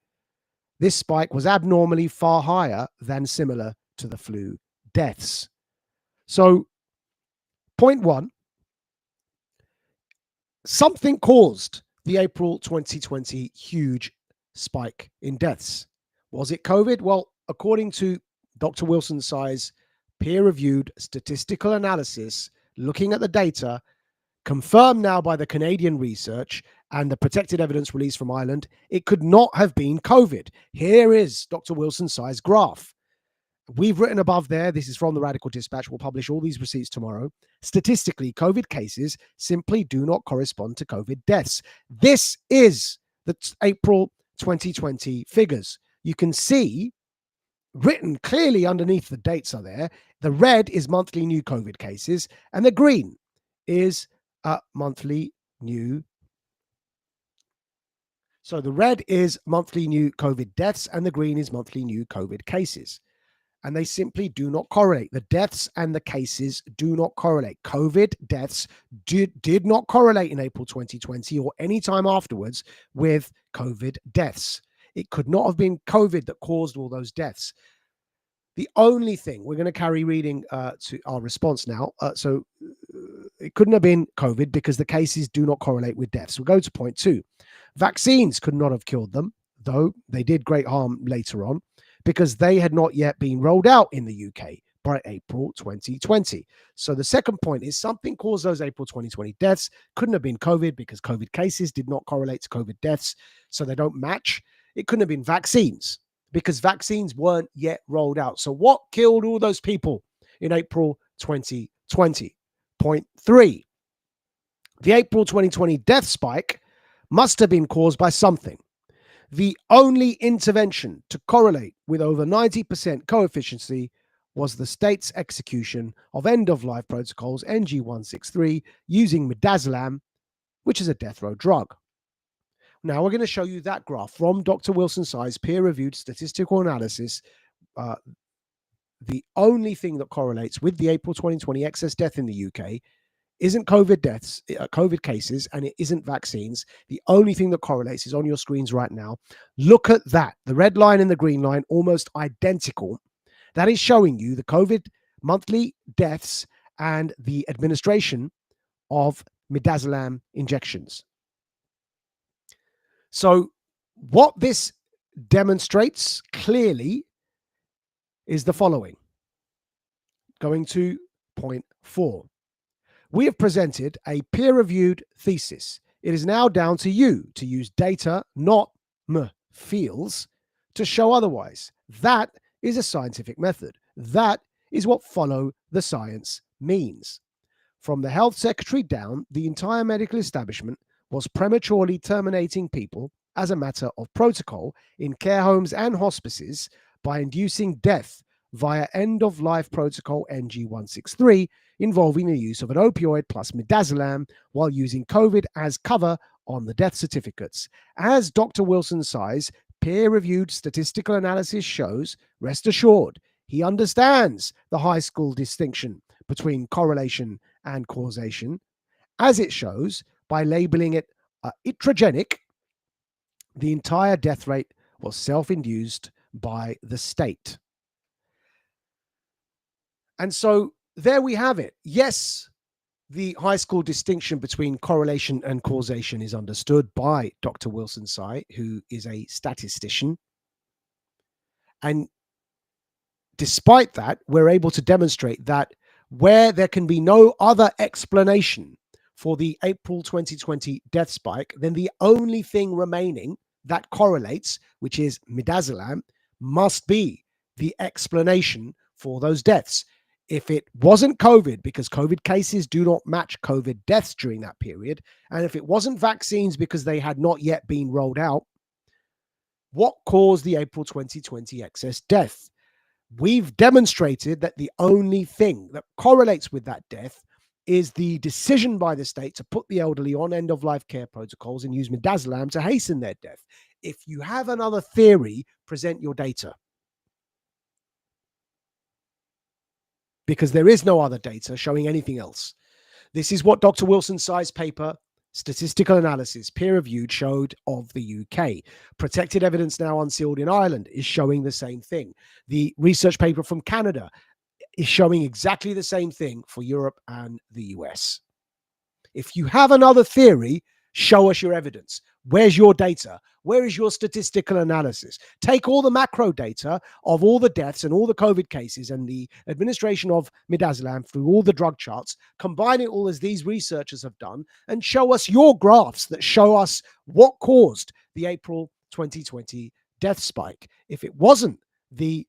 This spike was abnormally far higher than similar to the flu deaths. So, point one, something caused the April 2020 huge spike in deaths. Was it COVID? Well, according to Dr. Wilson Tsai's peer-reviewed statistical analysis, looking at the data, confirmed now by the Canadian research and the protected evidence released from Ireland, it could not have been COVID. Here is Dr. Wilson Tsai's graph. We've written above there, this is from the Radical Dispatch, we'll publish all these receipts tomorrow. Statistically, COVID cases simply do not correspond to COVID deaths. This is the April 2020 figures. You can see written clearly underneath the dates are there. The red is monthly new COVID cases, and the green is monthly new. So the red is monthly new COVID deaths, and the green is monthly new COVID cases. And they simply do not correlate. The deaths and the cases do not correlate. COVID deaths did not correlate in April 2020 or any time afterwards with COVID deaths. It could not have been COVID that caused all those deaths. The only thing, we're going to carry reading to our response now. It couldn't have been COVID because the cases do not correlate with deaths. We'll go to point two. Vaccines could not have killed them, though they did great harm later on, because they had not yet been rolled out in the UK by April 2020. So the second point is something caused those April 2020 deaths. Couldn't have been COVID because COVID cases did not correlate to COVID deaths, so they don't match. It couldn't have been vaccines because vaccines weren't yet rolled out. So what killed all those people in April 2020? Point three, the April 2020 death spike must have been caused by something. The only intervention to correlate with over 90% coefficiency was the state's execution of end-of-life protocols NG163 using midazolam, which is a death row drug. Now we're going to show you that graph from Dr. Wilson Tsai's peer-reviewed statistical analysis. The only thing that correlates with the April 2020 excess death in the UK isn't COVID deaths, COVID cases, and it isn't vaccines. The only thing that correlates is on your screens right now. Look at that. The red line and the green line, almost identical. That is showing you the COVID monthly deaths and the administration of midazolam injections. So what this demonstrates clearly is the following. Going to point four. We have presented a peer-reviewed thesis. It is now down to you to use data, not feels, to show otherwise. That is a scientific method. That is what follow the science means. From the health secretary down, the entire medical establishment was prematurely terminating people as a matter of protocol in care homes and hospices by inducing death via end-of-life protocol NG163, involving the use of an opioid plus midazolam while using COVID as cover on the death certificates. As Dr. Wilson Tsai's peer-reviewed statistical analysis shows, rest assured, he understands the high school distinction between correlation and causation, as it shows by labeling it iatrogenic. The entire death rate was self-induced by the state. And so there we have it. Yes, the high school distinction between correlation and causation is understood by Dr. Wilson Tsai, who is a statistician. And despite that, we're able to demonstrate that where there can be no other explanation for the April 2020 death spike, then the only thing remaining that correlates, which is midazolam, must be the explanation for those deaths. If it wasn't COVID, because COVID cases do not match COVID deaths during that period, and if it wasn't vaccines because they had not yet been rolled out, what caused the April 2020 excess death? We've demonstrated that the only thing that correlates with that death is the decision by the state to put the elderly on end-of-life care protocols and use midazolam to hasten their death. If you have another theory, present your data. Because there is no other data showing anything else. This is what Dr. Wilson's size paper, statistical analysis, peer-reviewed, showed of the UK. Protected evidence now unsealed in Ireland is showing the same thing. The research paper from Canada is showing exactly the same thing for Europe and the US. If you have another theory, show us your evidence. Where's your data? Where is your statistical analysis? Take all the macro data of all the deaths and all the COVID cases and the administration of midazolam through all the drug charts, combine it all as these researchers have done, and show us your graphs that show us what caused the April 2020 death spike. If it wasn't the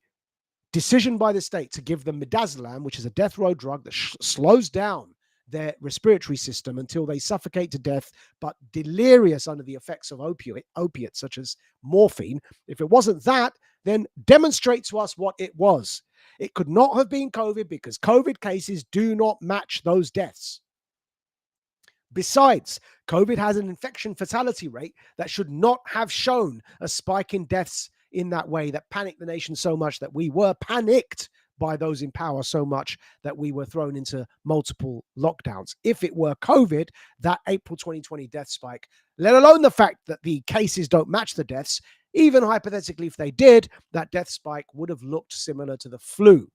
decision by the state to give them midazolam, which is a death row drug that slows down their respiratory system until they suffocate to death, but delirious under the effects of opiates such as morphine. If it wasn't that, then demonstrate to us what it was. It could not have been COVID because COVID cases do not match those deaths. Besides, COVID has an infection fatality rate that should not have shown a spike in deaths in that way that panicked the nation so much that we were panicked by those in power so much that we were thrown into multiple lockdowns. If it were COVID, that April 2020 death spike, let alone the fact that the cases don't match the deaths, even hypothetically if they did, that death spike would have looked similar to the flu.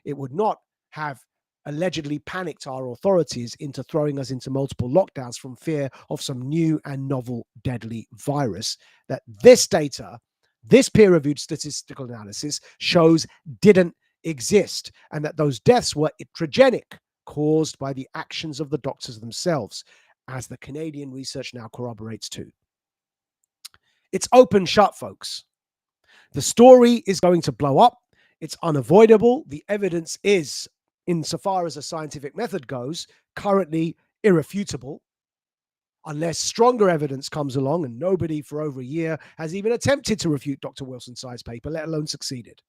It would not have allegedly panicked our authorities into throwing us into multiple lockdowns from fear of some new and novel deadly virus that this data, this peer-reviewed statistical analysis shows didn't exist, and that those deaths were iatrogenic, caused by the actions of the doctors themselves, as the Canadian research now corroborates too. It's open shut, folks. The story is going to blow up. It's unavoidable. The evidence is, insofar as a scientific method goes, currently irrefutable, unless stronger evidence comes along, and nobody for over a year has even attempted to refute Dr. Wilson's size paper, let alone succeeded.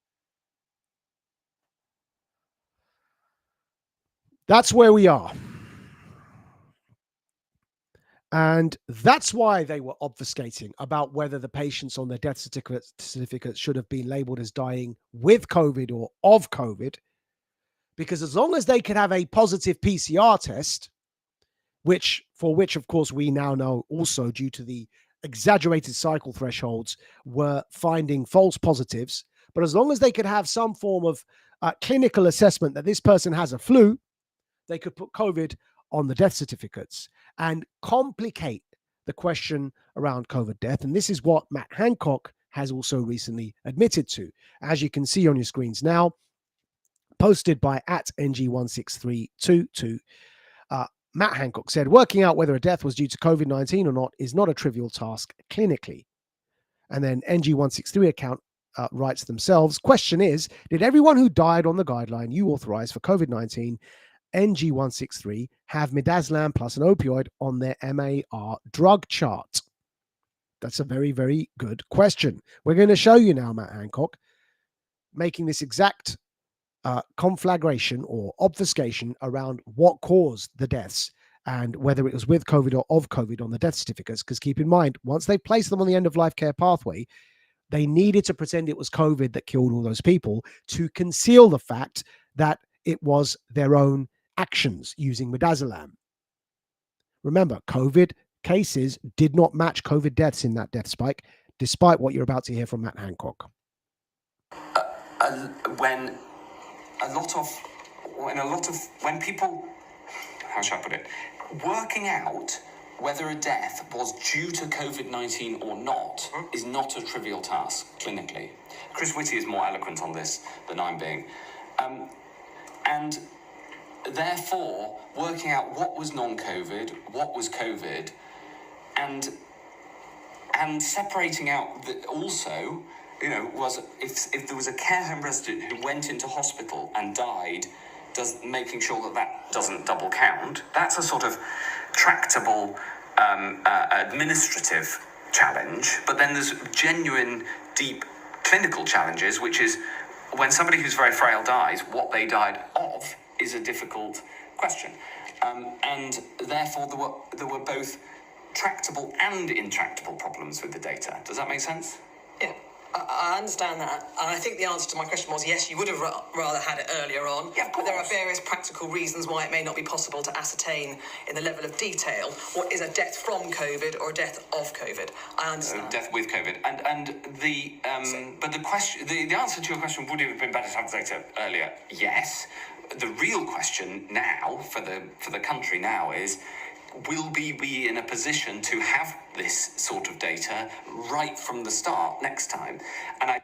That's where we are. And that's why they were obfuscating about whether the patients on their death certificates should have been labeled as dying with COVID or of COVID. Because as long as they could have a positive PCR test, for which, of course, we now know also due to the exaggerated cycle thresholds were finding false positives. But as long as they could have some form of clinical assessment that this person has a flu, they could put COVID on the death certificates and complicate the question around COVID death. And this is what Matt Hancock has also recently admitted to. As you can see on your screens now, posted by @NG16322, Matt Hancock said, working out whether a death was due to COVID-19 or not is not a trivial task clinically. And then NG163 account writes themselves, question is, did everyone who died on the guideline you authorized for COVID-19 NG163 have midazolam plus an opioid on their MAR drug chart? That's a very, very good question. We're going to show you now, Matt Hancock, making this exact conflagration or obfuscation around what caused the deaths and whether it was with COVID or of COVID on the death certificates. Because keep in mind, once they placed them on the end-of-life care pathway, they needed to pretend it was COVID that killed all those people to conceal the fact that it was their own actions using midazolam. Remember, COVID cases did not match COVID deaths in that death spike, despite what you're about to hear from Matt Hancock. When people, how should I put it, working out whether a death was due to COVID-19 or not is not a trivial task clinically. Chris Whitty is more eloquent on this than I'm being. And therefore, working out what was non-COVID, what was COVID, and separating out that also, was if there was a care home resident who went into hospital and died, making sure that doesn't double count. That's a sort of tractable administrative challenge. But then there's genuine, deep clinical challenges, which is when somebody who's very frail dies, what they died of is a difficult question. And therefore, there were both tractable and intractable problems with the data. Does that make sense? Yeah. I understand that, and I think the answer to my question was yes, you would have rather had it earlier on. Yeah, of but there are course. various practical reasons why it may not be possible to ascertain in the level of detail what is a death from COVID or a death of COVID. I understand. Death with COVID, and the but the question, the answer to your question, would it have been better to have the data earlier? Yes. The real question now for the country now is, will we be in a position to have this sort of data right from the start next time? And I.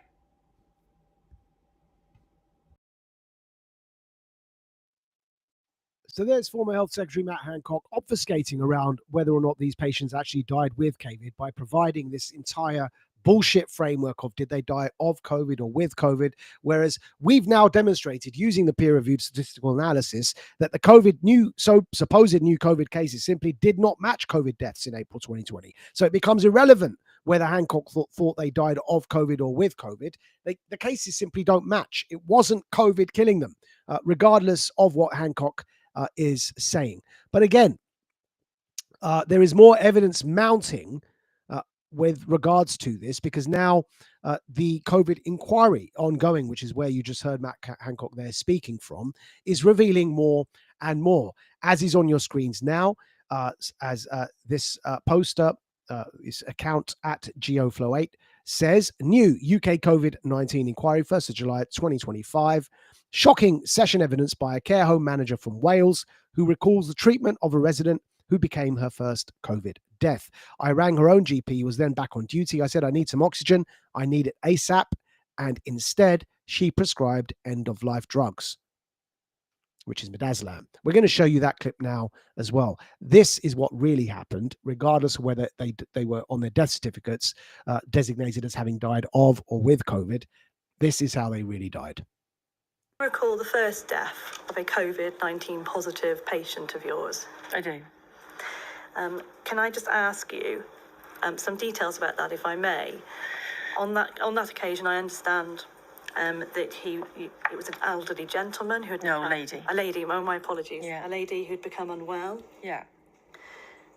So there's former Health Secretary Matt Hancock obfuscating around whether or not these patients actually died with COVID by providing this entire bullshit framework of did they die of COVID or with COVID, whereas we've now demonstrated using the peer-reviewed statistical analysis that the supposed new COVID cases simply did not match COVID deaths in April 2020. So it becomes irrelevant whether Hancock thought they died of COVID or with COVID. The cases simply don't match. It wasn't COVID killing them, regardless of what Hancock is saying. But again, there is more evidence mounting with regards to this, because now the COVID inquiry ongoing, which is where you just heard Matt Hancock there speaking from, is revealing more and more, as is on your screens now, as this poster, this account at GeoFlow8 says, new UK COVID-19 inquiry, 1st of July 2025. Shocking session evidence by a care home manager from Wales who recalls the treatment of a resident who became her first COVID death. I rang her own GP, was then back on duty. I said, I need some oxygen. I need it ASAP. And instead, she prescribed end-of-life drugs, which is midazolam. We're going to show you that clip now as well. This is what really happened, regardless of whether they were on their death certificates designated as having died of or with COVID. This is how they really died. Recall the first death of a COVID-19 positive patient of yours? I do. Can I just ask you some details about that, if I may? On that occasion, I understand that it was an elderly gentleman who had lady. A lady. Oh, my apologies. Yeah. A lady who'd become unwell. Yeah.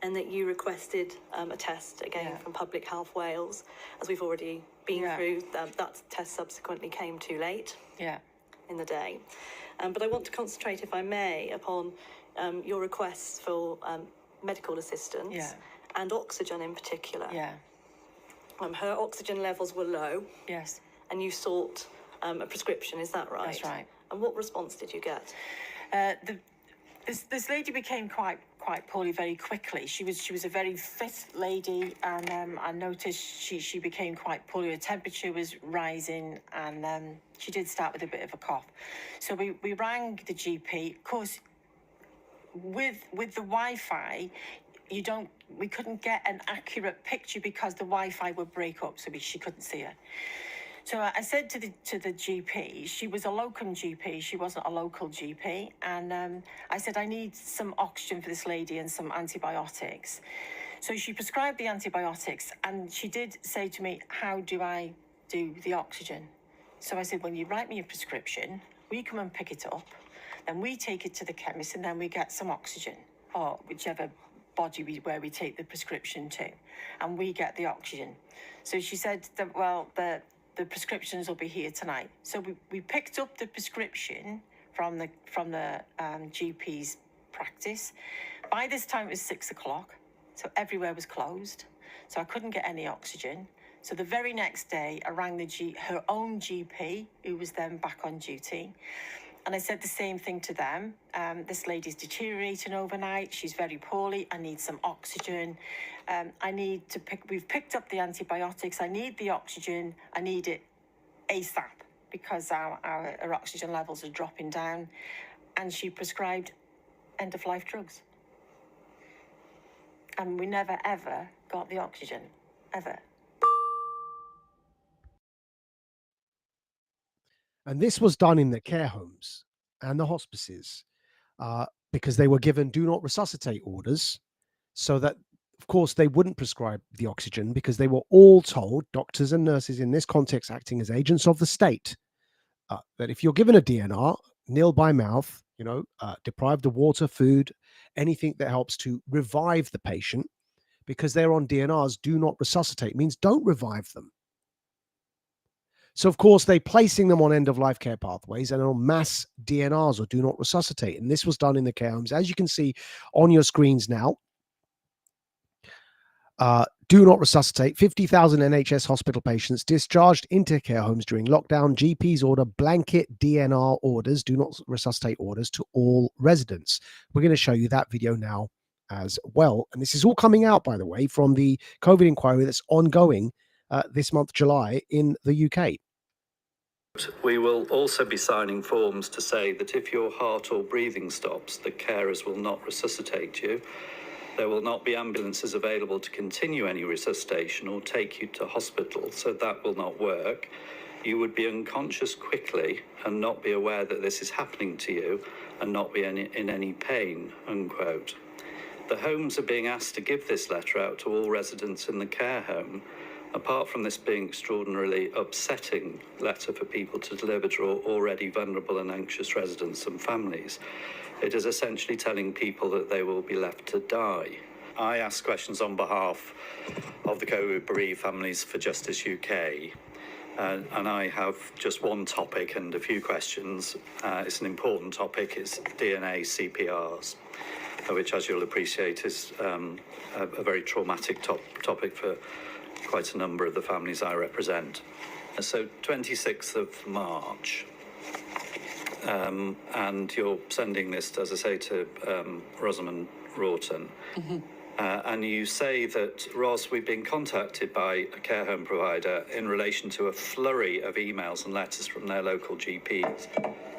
And that you requested a test again from Public Health Wales, as we've already been through. That test subsequently came too late. Yeah. In the day. But I want to concentrate, if I may, upon your requests for medical assistance and oxygen in particular. Yeah. Her oxygen levels were low. Yes. And you sought a prescription, is that right? That's right. And what response did you get? This lady became quite poorly very quickly. She was a very fit lady, and I noticed she became quite poorly. Her temperature was rising, and she did start with a bit of a cough. So we rang the GP. Of course, with the Wi-Fi, we couldn't get an accurate picture because the Wi-Fi would break up, so she couldn't see her. So I said to the GP, she was a locum GP, she wasn't a local GP, and I said, I need some oxygen for this lady and some antibiotics. So she prescribed the antibiotics, and she did say to me, how do I do the oxygen? So I said, well, you write me a prescription, we come and pick it up, then we take it to the chemist, and then we get some oxygen, or whichever body where we take the prescription to, and we get the oxygen. So she said that, well, the prescriptions will be here tonight. So we picked up the prescription from the GP's practice. By this time it was 6 o'clock, so everywhere was closed. So I couldn't get any oxygen. So the very next day I rang her own GP, who was then back on duty. And I said the same thing to them. This lady's deteriorating overnight. She's very poorly. I need some oxygen. We've picked up the antibiotics. I need the oxygen. I need it ASAP because our oxygen levels are dropping down. And she prescribed end-of-life drugs. And we never, ever got the oxygen, ever. And this was done in the care homes and the hospices because they were given do not resuscitate orders, so that, of course, they wouldn't prescribe the oxygen, because they were all told, doctors and nurses in this context acting as agents of the state, that if you're given a DNR, nil by mouth, deprived of water, food, anything that helps to revive the patient, because they're on DNRs, do not resuscitate means don't revive them. So, of course, they're placing them on end-of-life care pathways and on mass DNRs, or do not resuscitate. And this was done in the care homes. As you can see on your screens now, do not resuscitate. 50,000 NHS hospital patients discharged into care homes during lockdown. GPs order blanket DNR orders, do not resuscitate orders, to all residents. We're going to show you that video now as well. And this is all coming out, by the way, from the COVID inquiry that's ongoing this month, July, in the UK. We will also be signing forms to say that if your heart or breathing stops, the carers will not resuscitate you. There will not be ambulances available to continue any resuscitation or take you to hospital, so that will not work. You would be unconscious quickly and not be aware that this is happening to you and not be in any pain, unquote. The homes are being asked to give this letter out to all residents in the care home. Apart from this being extraordinarily upsetting letter for people to deliver to already vulnerable and anxious residents and families, it is essentially telling people that they will be left to die. I ask questions on behalf of the COVID bereaved Families for Justice UK, and I have just one topic and a few questions. It's an important topic. It's DNA CPRs, which, as you'll appreciate, is a very traumatic topic for quite a number of the families I represent. So 26th of March, and you're sending this, as I say, to Rosamond Rawton. Mm-hmm. And you say that, Ros, we've been contacted by a care home provider in relation to a flurry of emails and letters from their local GPs,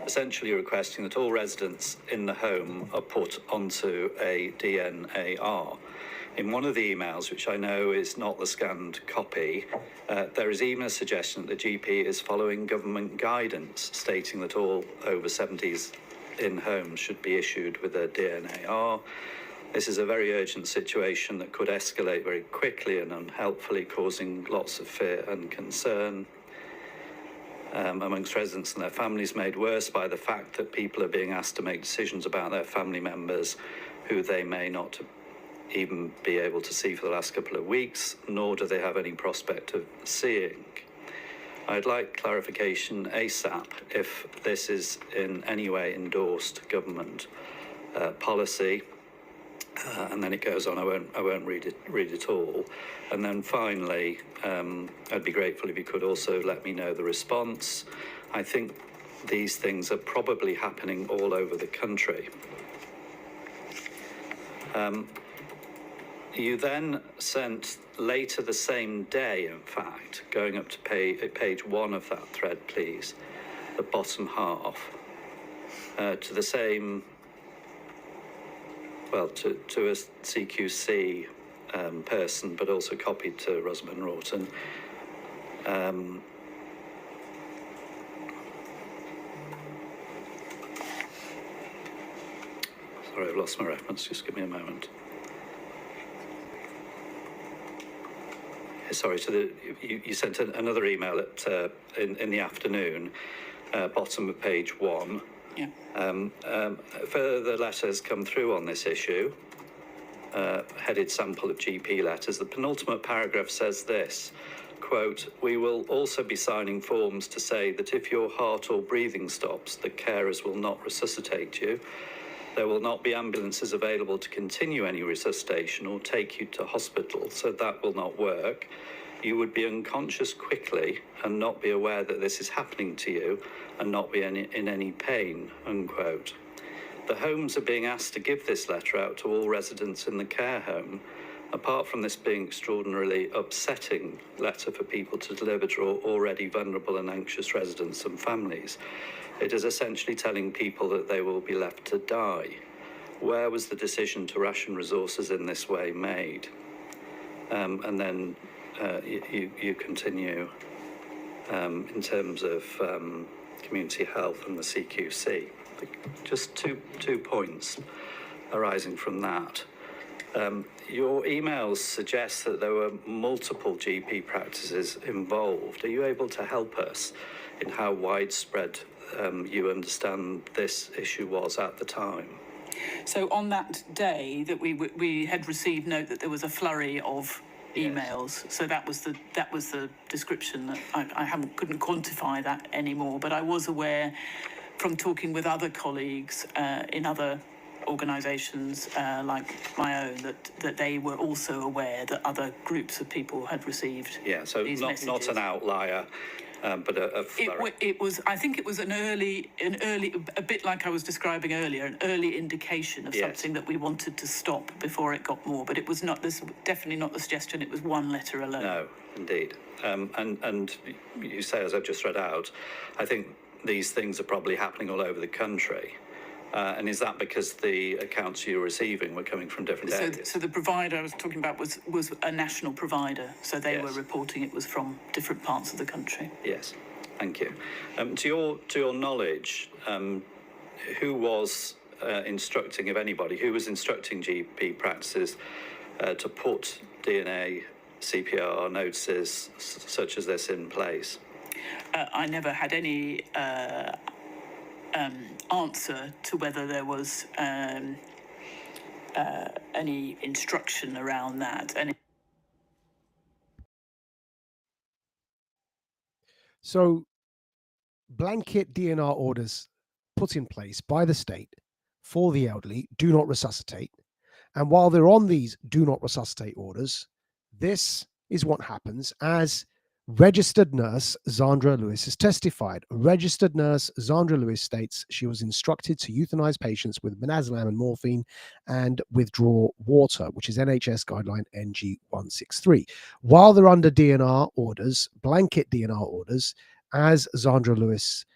essentially requesting that all residents in the home are put onto a DNAR. In one of the emails, which I know is not the scanned copy, there is even a suggestion that the GP is following government guidance stating that all over 70s in homes should be issued with a DNAR. This is a very urgent situation that could escalate very quickly and unhelpfully, causing lots of fear and concern amongst residents and their families, made worse by the fact that people are being asked to make decisions about their family members who they may not even be able to see for the last couple of weeks, nor do they have any prospect of seeing. I'd like clarification ASAP if this is in any way endorsed government policy. And then it goes on. I won't read it all. And then finally, I'd be grateful if you could also let me know the response. I think these things are probably happening all over the country. You then sent later the same day, in fact, going up to page 1 of that thread, please, the bottom half, to the same, well, to a CQC person, but also copied to Rosamond Rawton. Sorry, I've lost my reference. Just give me a moment. Sorry, you sent another email in the afternoon, bottom of page 1. Yeah. Further letters come through on this issue, headed sample of GP letters. The penultimate paragraph says this, quote, "We will also be signing forms to say that if your heart or breathing stops, the carers will not resuscitate you. There will not be ambulances available to continue any resuscitation or take you to hospital, so that will not work. You would be unconscious quickly and not be aware that this is happening to you and not be in any pain," unquote. The homes are being asked to give this letter out to all residents in the care home. Apart from this being extraordinarily upsetting letter for people to deliver to already vulnerable and anxious residents and families, it is essentially telling people that they will be left to die. Where was the decision to ration resources in this way made? And then you continue in terms of community health and the CQC. Just two points arising from that. Your emails suggest that there were multiple GP practices involved. Are you able to help us in how widespread you understand this issue was at the time? So on that day that we had received note that there was a flurry of emails. So that was the description. That I couldn't quantify that anymore. But I was aware from talking with other colleagues in other organisations like my own that they were also aware that other groups of people had received these messages. Not an outlier. But it was. I think it was an early, a bit like I was describing earlier, an early indication of something that we wanted to stop before it got more. But it was not. This definitely not the suggestion. It was one letter alone. No, indeed. And you say, as I've just read out, I think these things are probably happening all over the country. And is that because the accounts you're receiving were coming from different areas? So the provider I was talking about was a national provider. So they were reporting it was from different parts of the country. Yes, thank you. To your knowledge, who was instructing, if anybody, who was instructing GP practices to put DNA CPR notices such as this in place? I never had any answer to whether there was any instruction around that. So, blanket DNR orders put in place by the state for the elderly, do not resuscitate. And while they're on these do not resuscitate orders, this is what happens, as registered nurse Zandra Lewis has testified. Registered nurse Zandra Lewis states she was instructed to euthanize patients with midazolam and morphine and withdraw water, which is NHS guideline NG 163. While they're under DNR orders, blanket DNR orders, as Zandra Lewis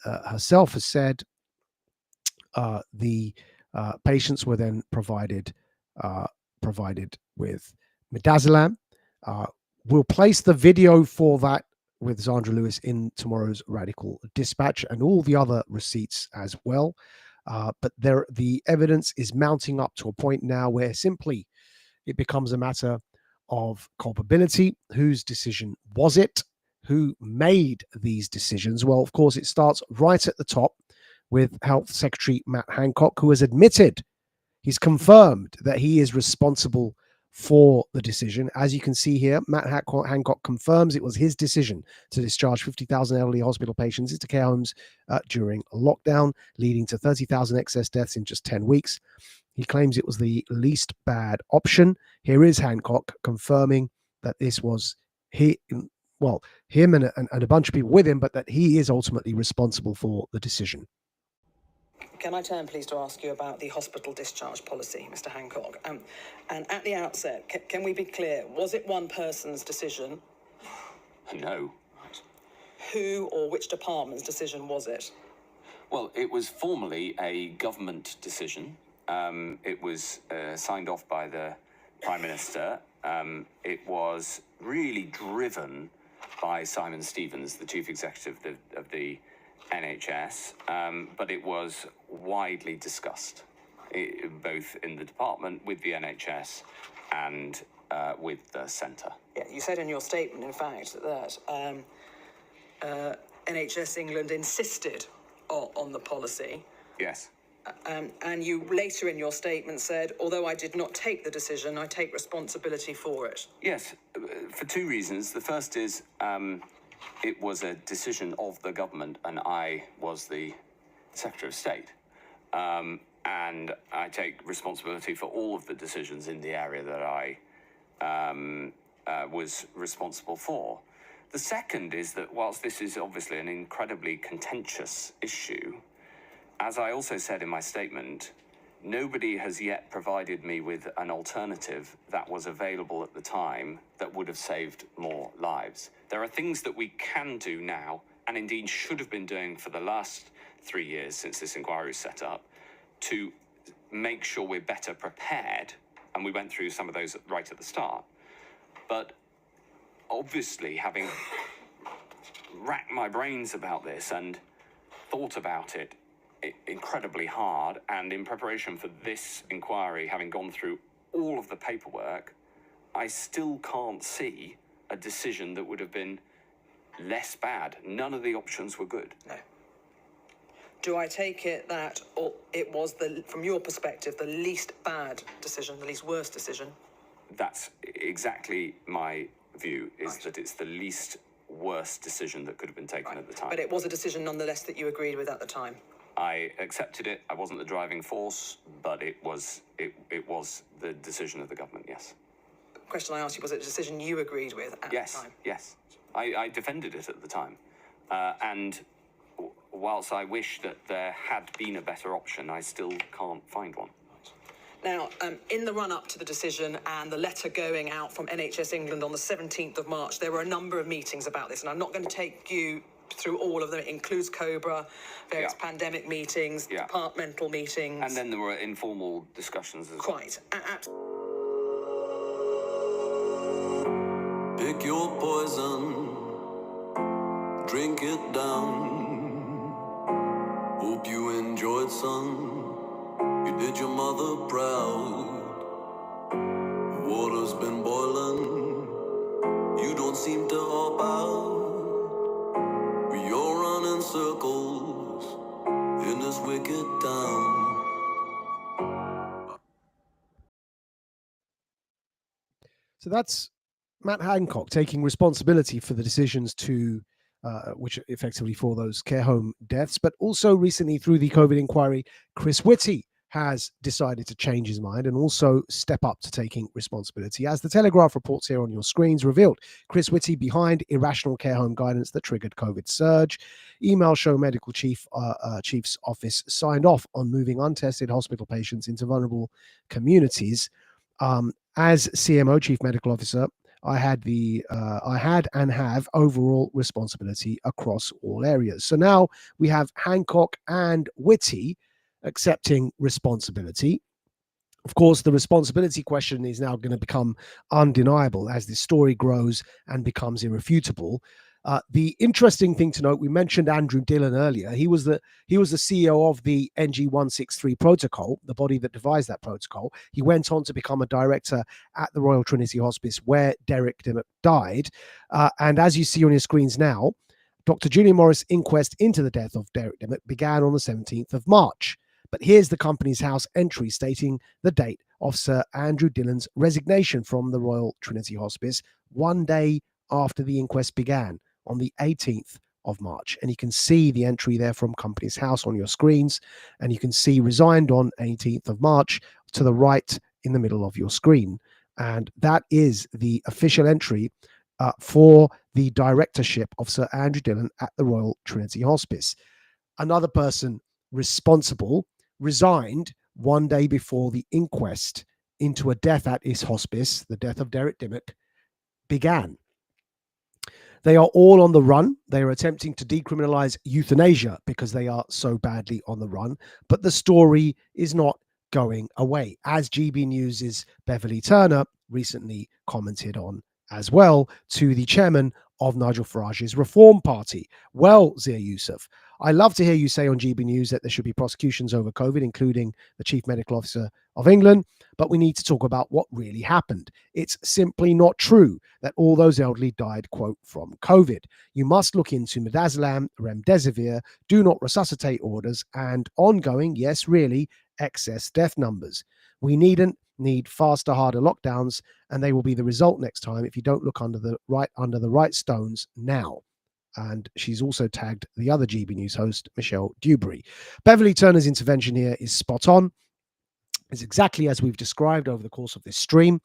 herself has said, the patients were then provided with midazolam. We'll place the video for that with Zandra Lewis in tomorrow's Radical Dispatch and all the other receipts as well. But the evidence is mounting up to a point now where simply it becomes a matter of culpability. Whose decision was it? Who made these decisions? Well, of course, it starts right at the top with Health Secretary Matt Hancock, who has admitted, he's confirmed that he is responsible for the decision. As you can see here, Matt Hancock confirms it was his decision to discharge 50,000 elderly hospital patients into care homes during lockdown, leading to 30,000 excess deaths in just 10 weeks. He claims it was the least bad option. Here is Hancock confirming that this was him and a bunch of people with him, but that he is ultimately responsible for the decision. Can I turn, please, to ask you about the hospital discharge policy, Mr. Hancock? And at the outset, can we be clear? Was it one person's decision? No. Right. Who or which department's decision was it? Well, it was formally a government decision. It was signed off by the Prime Minister. It was really driven by Simon Stevens, the Chief Executive of the NHS, but it was widely discussed, both in the department, with the NHS, and with the centre. Yeah, you said in your statement, in fact, that NHS England insisted on the policy. Yes. And you later in your statement said, although I did not take the decision, I take responsibility for it. Yes, for two reasons. The first is it was a decision of the government, and I was the Secretary of State. And I take responsibility for all of the decisions in the area that I was responsible for. The second is that whilst this is obviously an incredibly contentious issue, as I also said in my statement, nobody has yet provided me with an alternative that was available at the time that would have saved more lives. There are things that we can do now, and indeed should have been doing for the last 3 years since this inquiry was set up, to make sure we're better prepared, and we went through some of those right at the start. But obviously, having racked my brains about this and thought about it incredibly hard, and in preparation for this inquiry, having gone through all of the paperwork, I still can't see a decision that would have been less bad. None of the options were good. No. Do I take it that it was, from your perspective, the least bad decision, the least worst decision? That's exactly my view, is that it's the least worst decision that could have been taken at the time. But it was a decision nonetheless that you agreed with at the time. I accepted it. I wasn't the driving force, but it was the decision of the government, yes. The question I asked you, was it a decision you agreed with at the time? Yes. I defended it at the time. And whilst I wish that there had been a better option, I still can't find one. Now, in the run-up to the decision and the letter going out from NHS England on the 17th of March, there were a number of meetings about this, and I'm not going to take you through all of them. It includes COBRA, various pandemic meetings, departmental meetings. And then there were informal discussions as Quite. Pick your poison, drink it down. Hope you enjoyed, son. You did your mother proud. The water's been boiling. You don't seem to hop out. We all run in circles in this wicked town. So that's Matt Hancock taking responsibility for the decisions to, which effectively for those care home deaths, but also recently through the COVID inquiry, Chris Whitty has decided to change his mind and also step up to taking responsibility. As the Telegraph reports here on your screens revealed, Chris Whitty behind irrational care home guidance that triggered COVID surge. Emails show medical chief's office signed off on moving untested hospital patients into vulnerable communities. As CMO, Chief Medical Officer, I had and have overall responsibility across all areas. So now we have Hancock and Whitty accepting responsibility. Of course, the responsibility question is now going to become undeniable as this story grows and becomes irrefutable. The interesting thing to note, we mentioned Andrew Dillon earlier. He was the CEO of the NG163 protocol, the body that devised that protocol. He went on to become a director at the Royal Trinity Hospice, where Derek Dimmock died. And as you see on your screens now, Dr. Julian Morris' inquest into the death of Derek Dimmock began on the 17th of March. But here's the Companies House entry stating the date of Sir Andrew Dillon's resignation from the Royal Trinity Hospice, one day after the inquest began, on the 18th of March. And you can see the entry there from Companies House on your screens. And you can see resigned on 18th of March to the right in the middle of your screen. And that is the official entry for the directorship of Sir Andrew Dillon at the Royal Trinity Hospice. Another person responsible resigned one day before the inquest into a death at his hospice, the death of Derek Dimmock, began. They are all on the run. They are attempting to decriminalize euthanasia because they are so badly on the run. But the story is not going away, as GB News' Beverly Turner recently commented on as well to the chairman of Nigel Farage's Reform Party. Well, Zia Youssef, I love to hear you say on GB News that there should be prosecutions over COVID, including the Chief Medical Officer of England, but we need to talk about what really happened. It's simply not true that all those elderly died, quote, from COVID. You must look into Midazolam, Remdesivir, do not resuscitate orders, and ongoing, yes, really, excess death numbers. We need faster, harder lockdowns, and they will be the result next time if you don't look under the right stones now. And she's also tagged the other GB News host, Michelle Dewberry. Beverly Turner's intervention here is spot on. It's exactly as we've described over the course of this stream.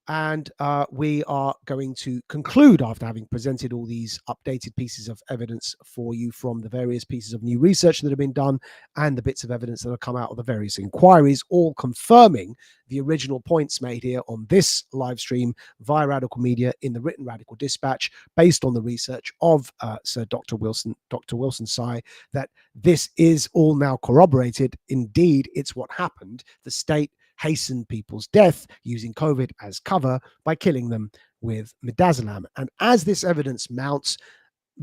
And we are going to conclude after having presented all these updated pieces of evidence for you from the various pieces of new research that have been done and the bits of evidence that have come out of the various inquiries, all confirming the original points made here on this live stream via Radical Media in the written Radical Dispatch, based on the research of Sir Dr. Wilson Tsai, that this is all now corroborated. Indeed, it's what happened. The state hastened people's death using COVID as cover by killing them with midazolam. And as this evidence mounts,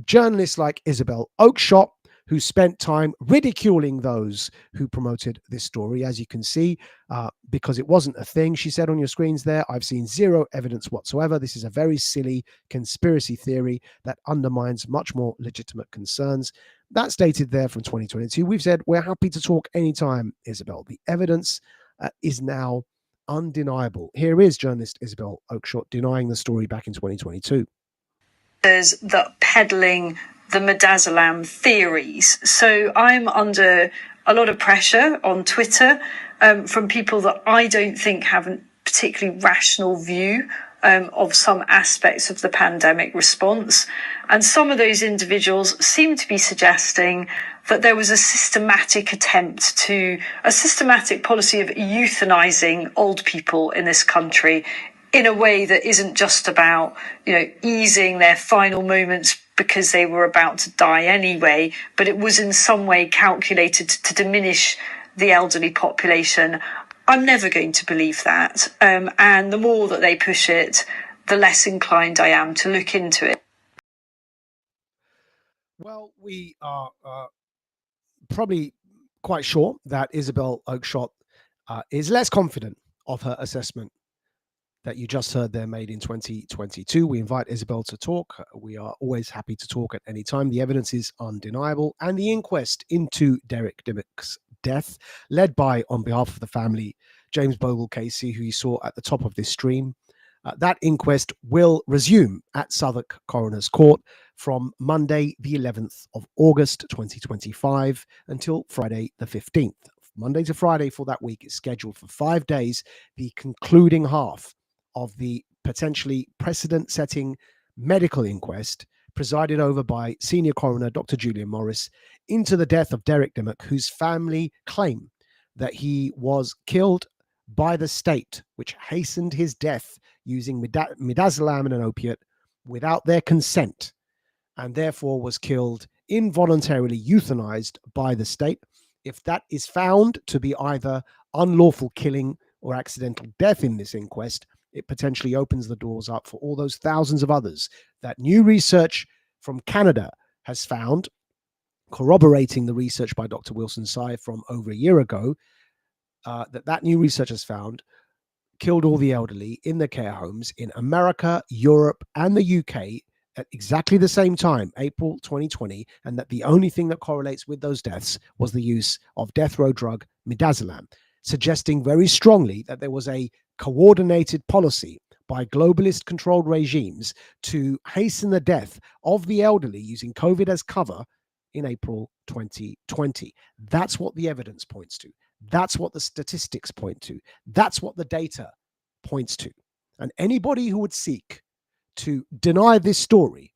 journalists like Isabel Oakeshott, who spent time ridiculing those who promoted this story, as you can see, because it wasn't a thing. She said on your screens there, I've seen zero evidence whatsoever. This is a very silly conspiracy theory that undermines much more legitimate concerns. That's dated there from 2022. We've said we're happy to talk anytime, Isabel. The evidence is now undeniable. Here is journalist Isabel Oakeshott denying the story back in 2022. There's the peddling the MIDAZOLAM theories. So I'm under a lot of pressure on Twitter from people that I don't think have a particularly rational view of some aspects of the pandemic response. And some of those individuals seem to be suggesting that there was a systematic policy of euthanizing old people in this country in a way that isn't just about, easing their final moments because they were about to die anyway, but it was in some way calculated to diminish the elderly population. I'm never going to believe that. And the more that they push it, the less inclined I am to look into it. Well, we are probably quite sure that Isabel Oakeshott is less confident of her assessment that you just heard there made in 2022. We invite Isabel to talk. We are always happy to talk at any time. The evidence is undeniable. And the inquest into Derek Dimmock's death, led by, on behalf of the family, James Bogle Casey, who you saw at the top of this stream, that inquest will resume at Southwark Coroner's Court from Monday, the 11th of August, 2025, until Friday, the 15th. Monday to Friday for that week is scheduled for 5 days, the concluding half of the potentially precedent-setting medical inquest presided over by Senior Coroner Dr. Julian Morris into the death of Derek Dimmock, whose family claim that he was killed by the state, which hastened his death using midazolam and an opiate without their consent, and therefore was killed involuntarily, euthanized by the state. If that is found to be either unlawful killing or accidental death in this inquest, it potentially opens the doors up for all those thousands of others that new research from Canada has found, corroborating the research by Dr. Wilson Tsai from over a year ago, that new research has found killed all the elderly in the care homes in America, Europe, and the UK at exactly the same time, April 2020, and that the only thing that correlates with those deaths was the use of death row drug midazolam, suggesting very strongly that there was a coordinated policy by globalist controlled regimes to hasten the death of the elderly using COVID as cover in April 2020. That's what the evidence points to. That's what the statistics point to. That's what the data points to. And anybody who would seek to deny this story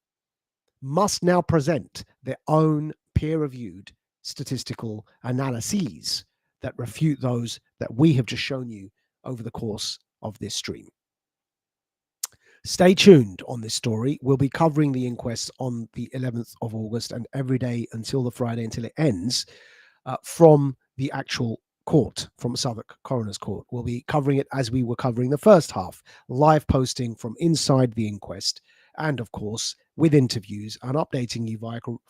must now present their own peer-reviewed statistical analyses that refute those that we have just shown you over the course of this stream. Stay tuned on this story. We'll be covering the inquest on the 11th of August and every day until the Friday, until it ends, from the actual court, from Southwark Coroner's Court. We'll be covering it as we were covering the first half, live posting from inside the inquest, and of course with interviews and updating you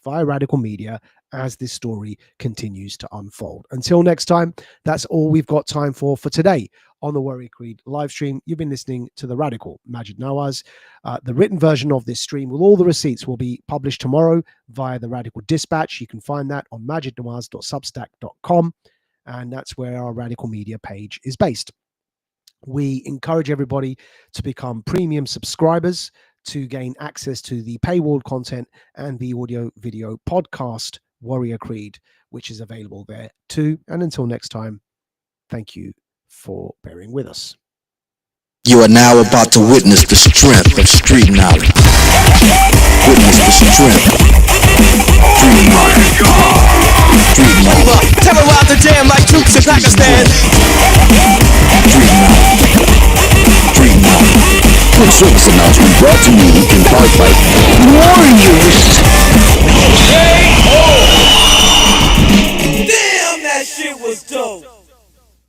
via Radical Media as this story continues to unfold. Until next time, that's all we've got time for today on the Warrior Creed live stream. You've been listening to the Radical Majid Nawaz. The written version of this stream with all the receipts will be published tomorrow via the Radical Dispatch. You can find that on majidnawaz.substack.com, and that's where our Radical Media page is based. We encourage everybody to become premium subscribers to gain access to the paywalled content and the audio video podcast Warrior Creed, which is available there too. And until next time, thank you for bearing with us. You are now about to witness the strength of street knowledge. Witness the strength of street knowledge. Street knowledge. Terrorize the jam like troops in Pakistan. Street knowledge. Street knowledge. Quick service announcement brought to you in part by Warriors.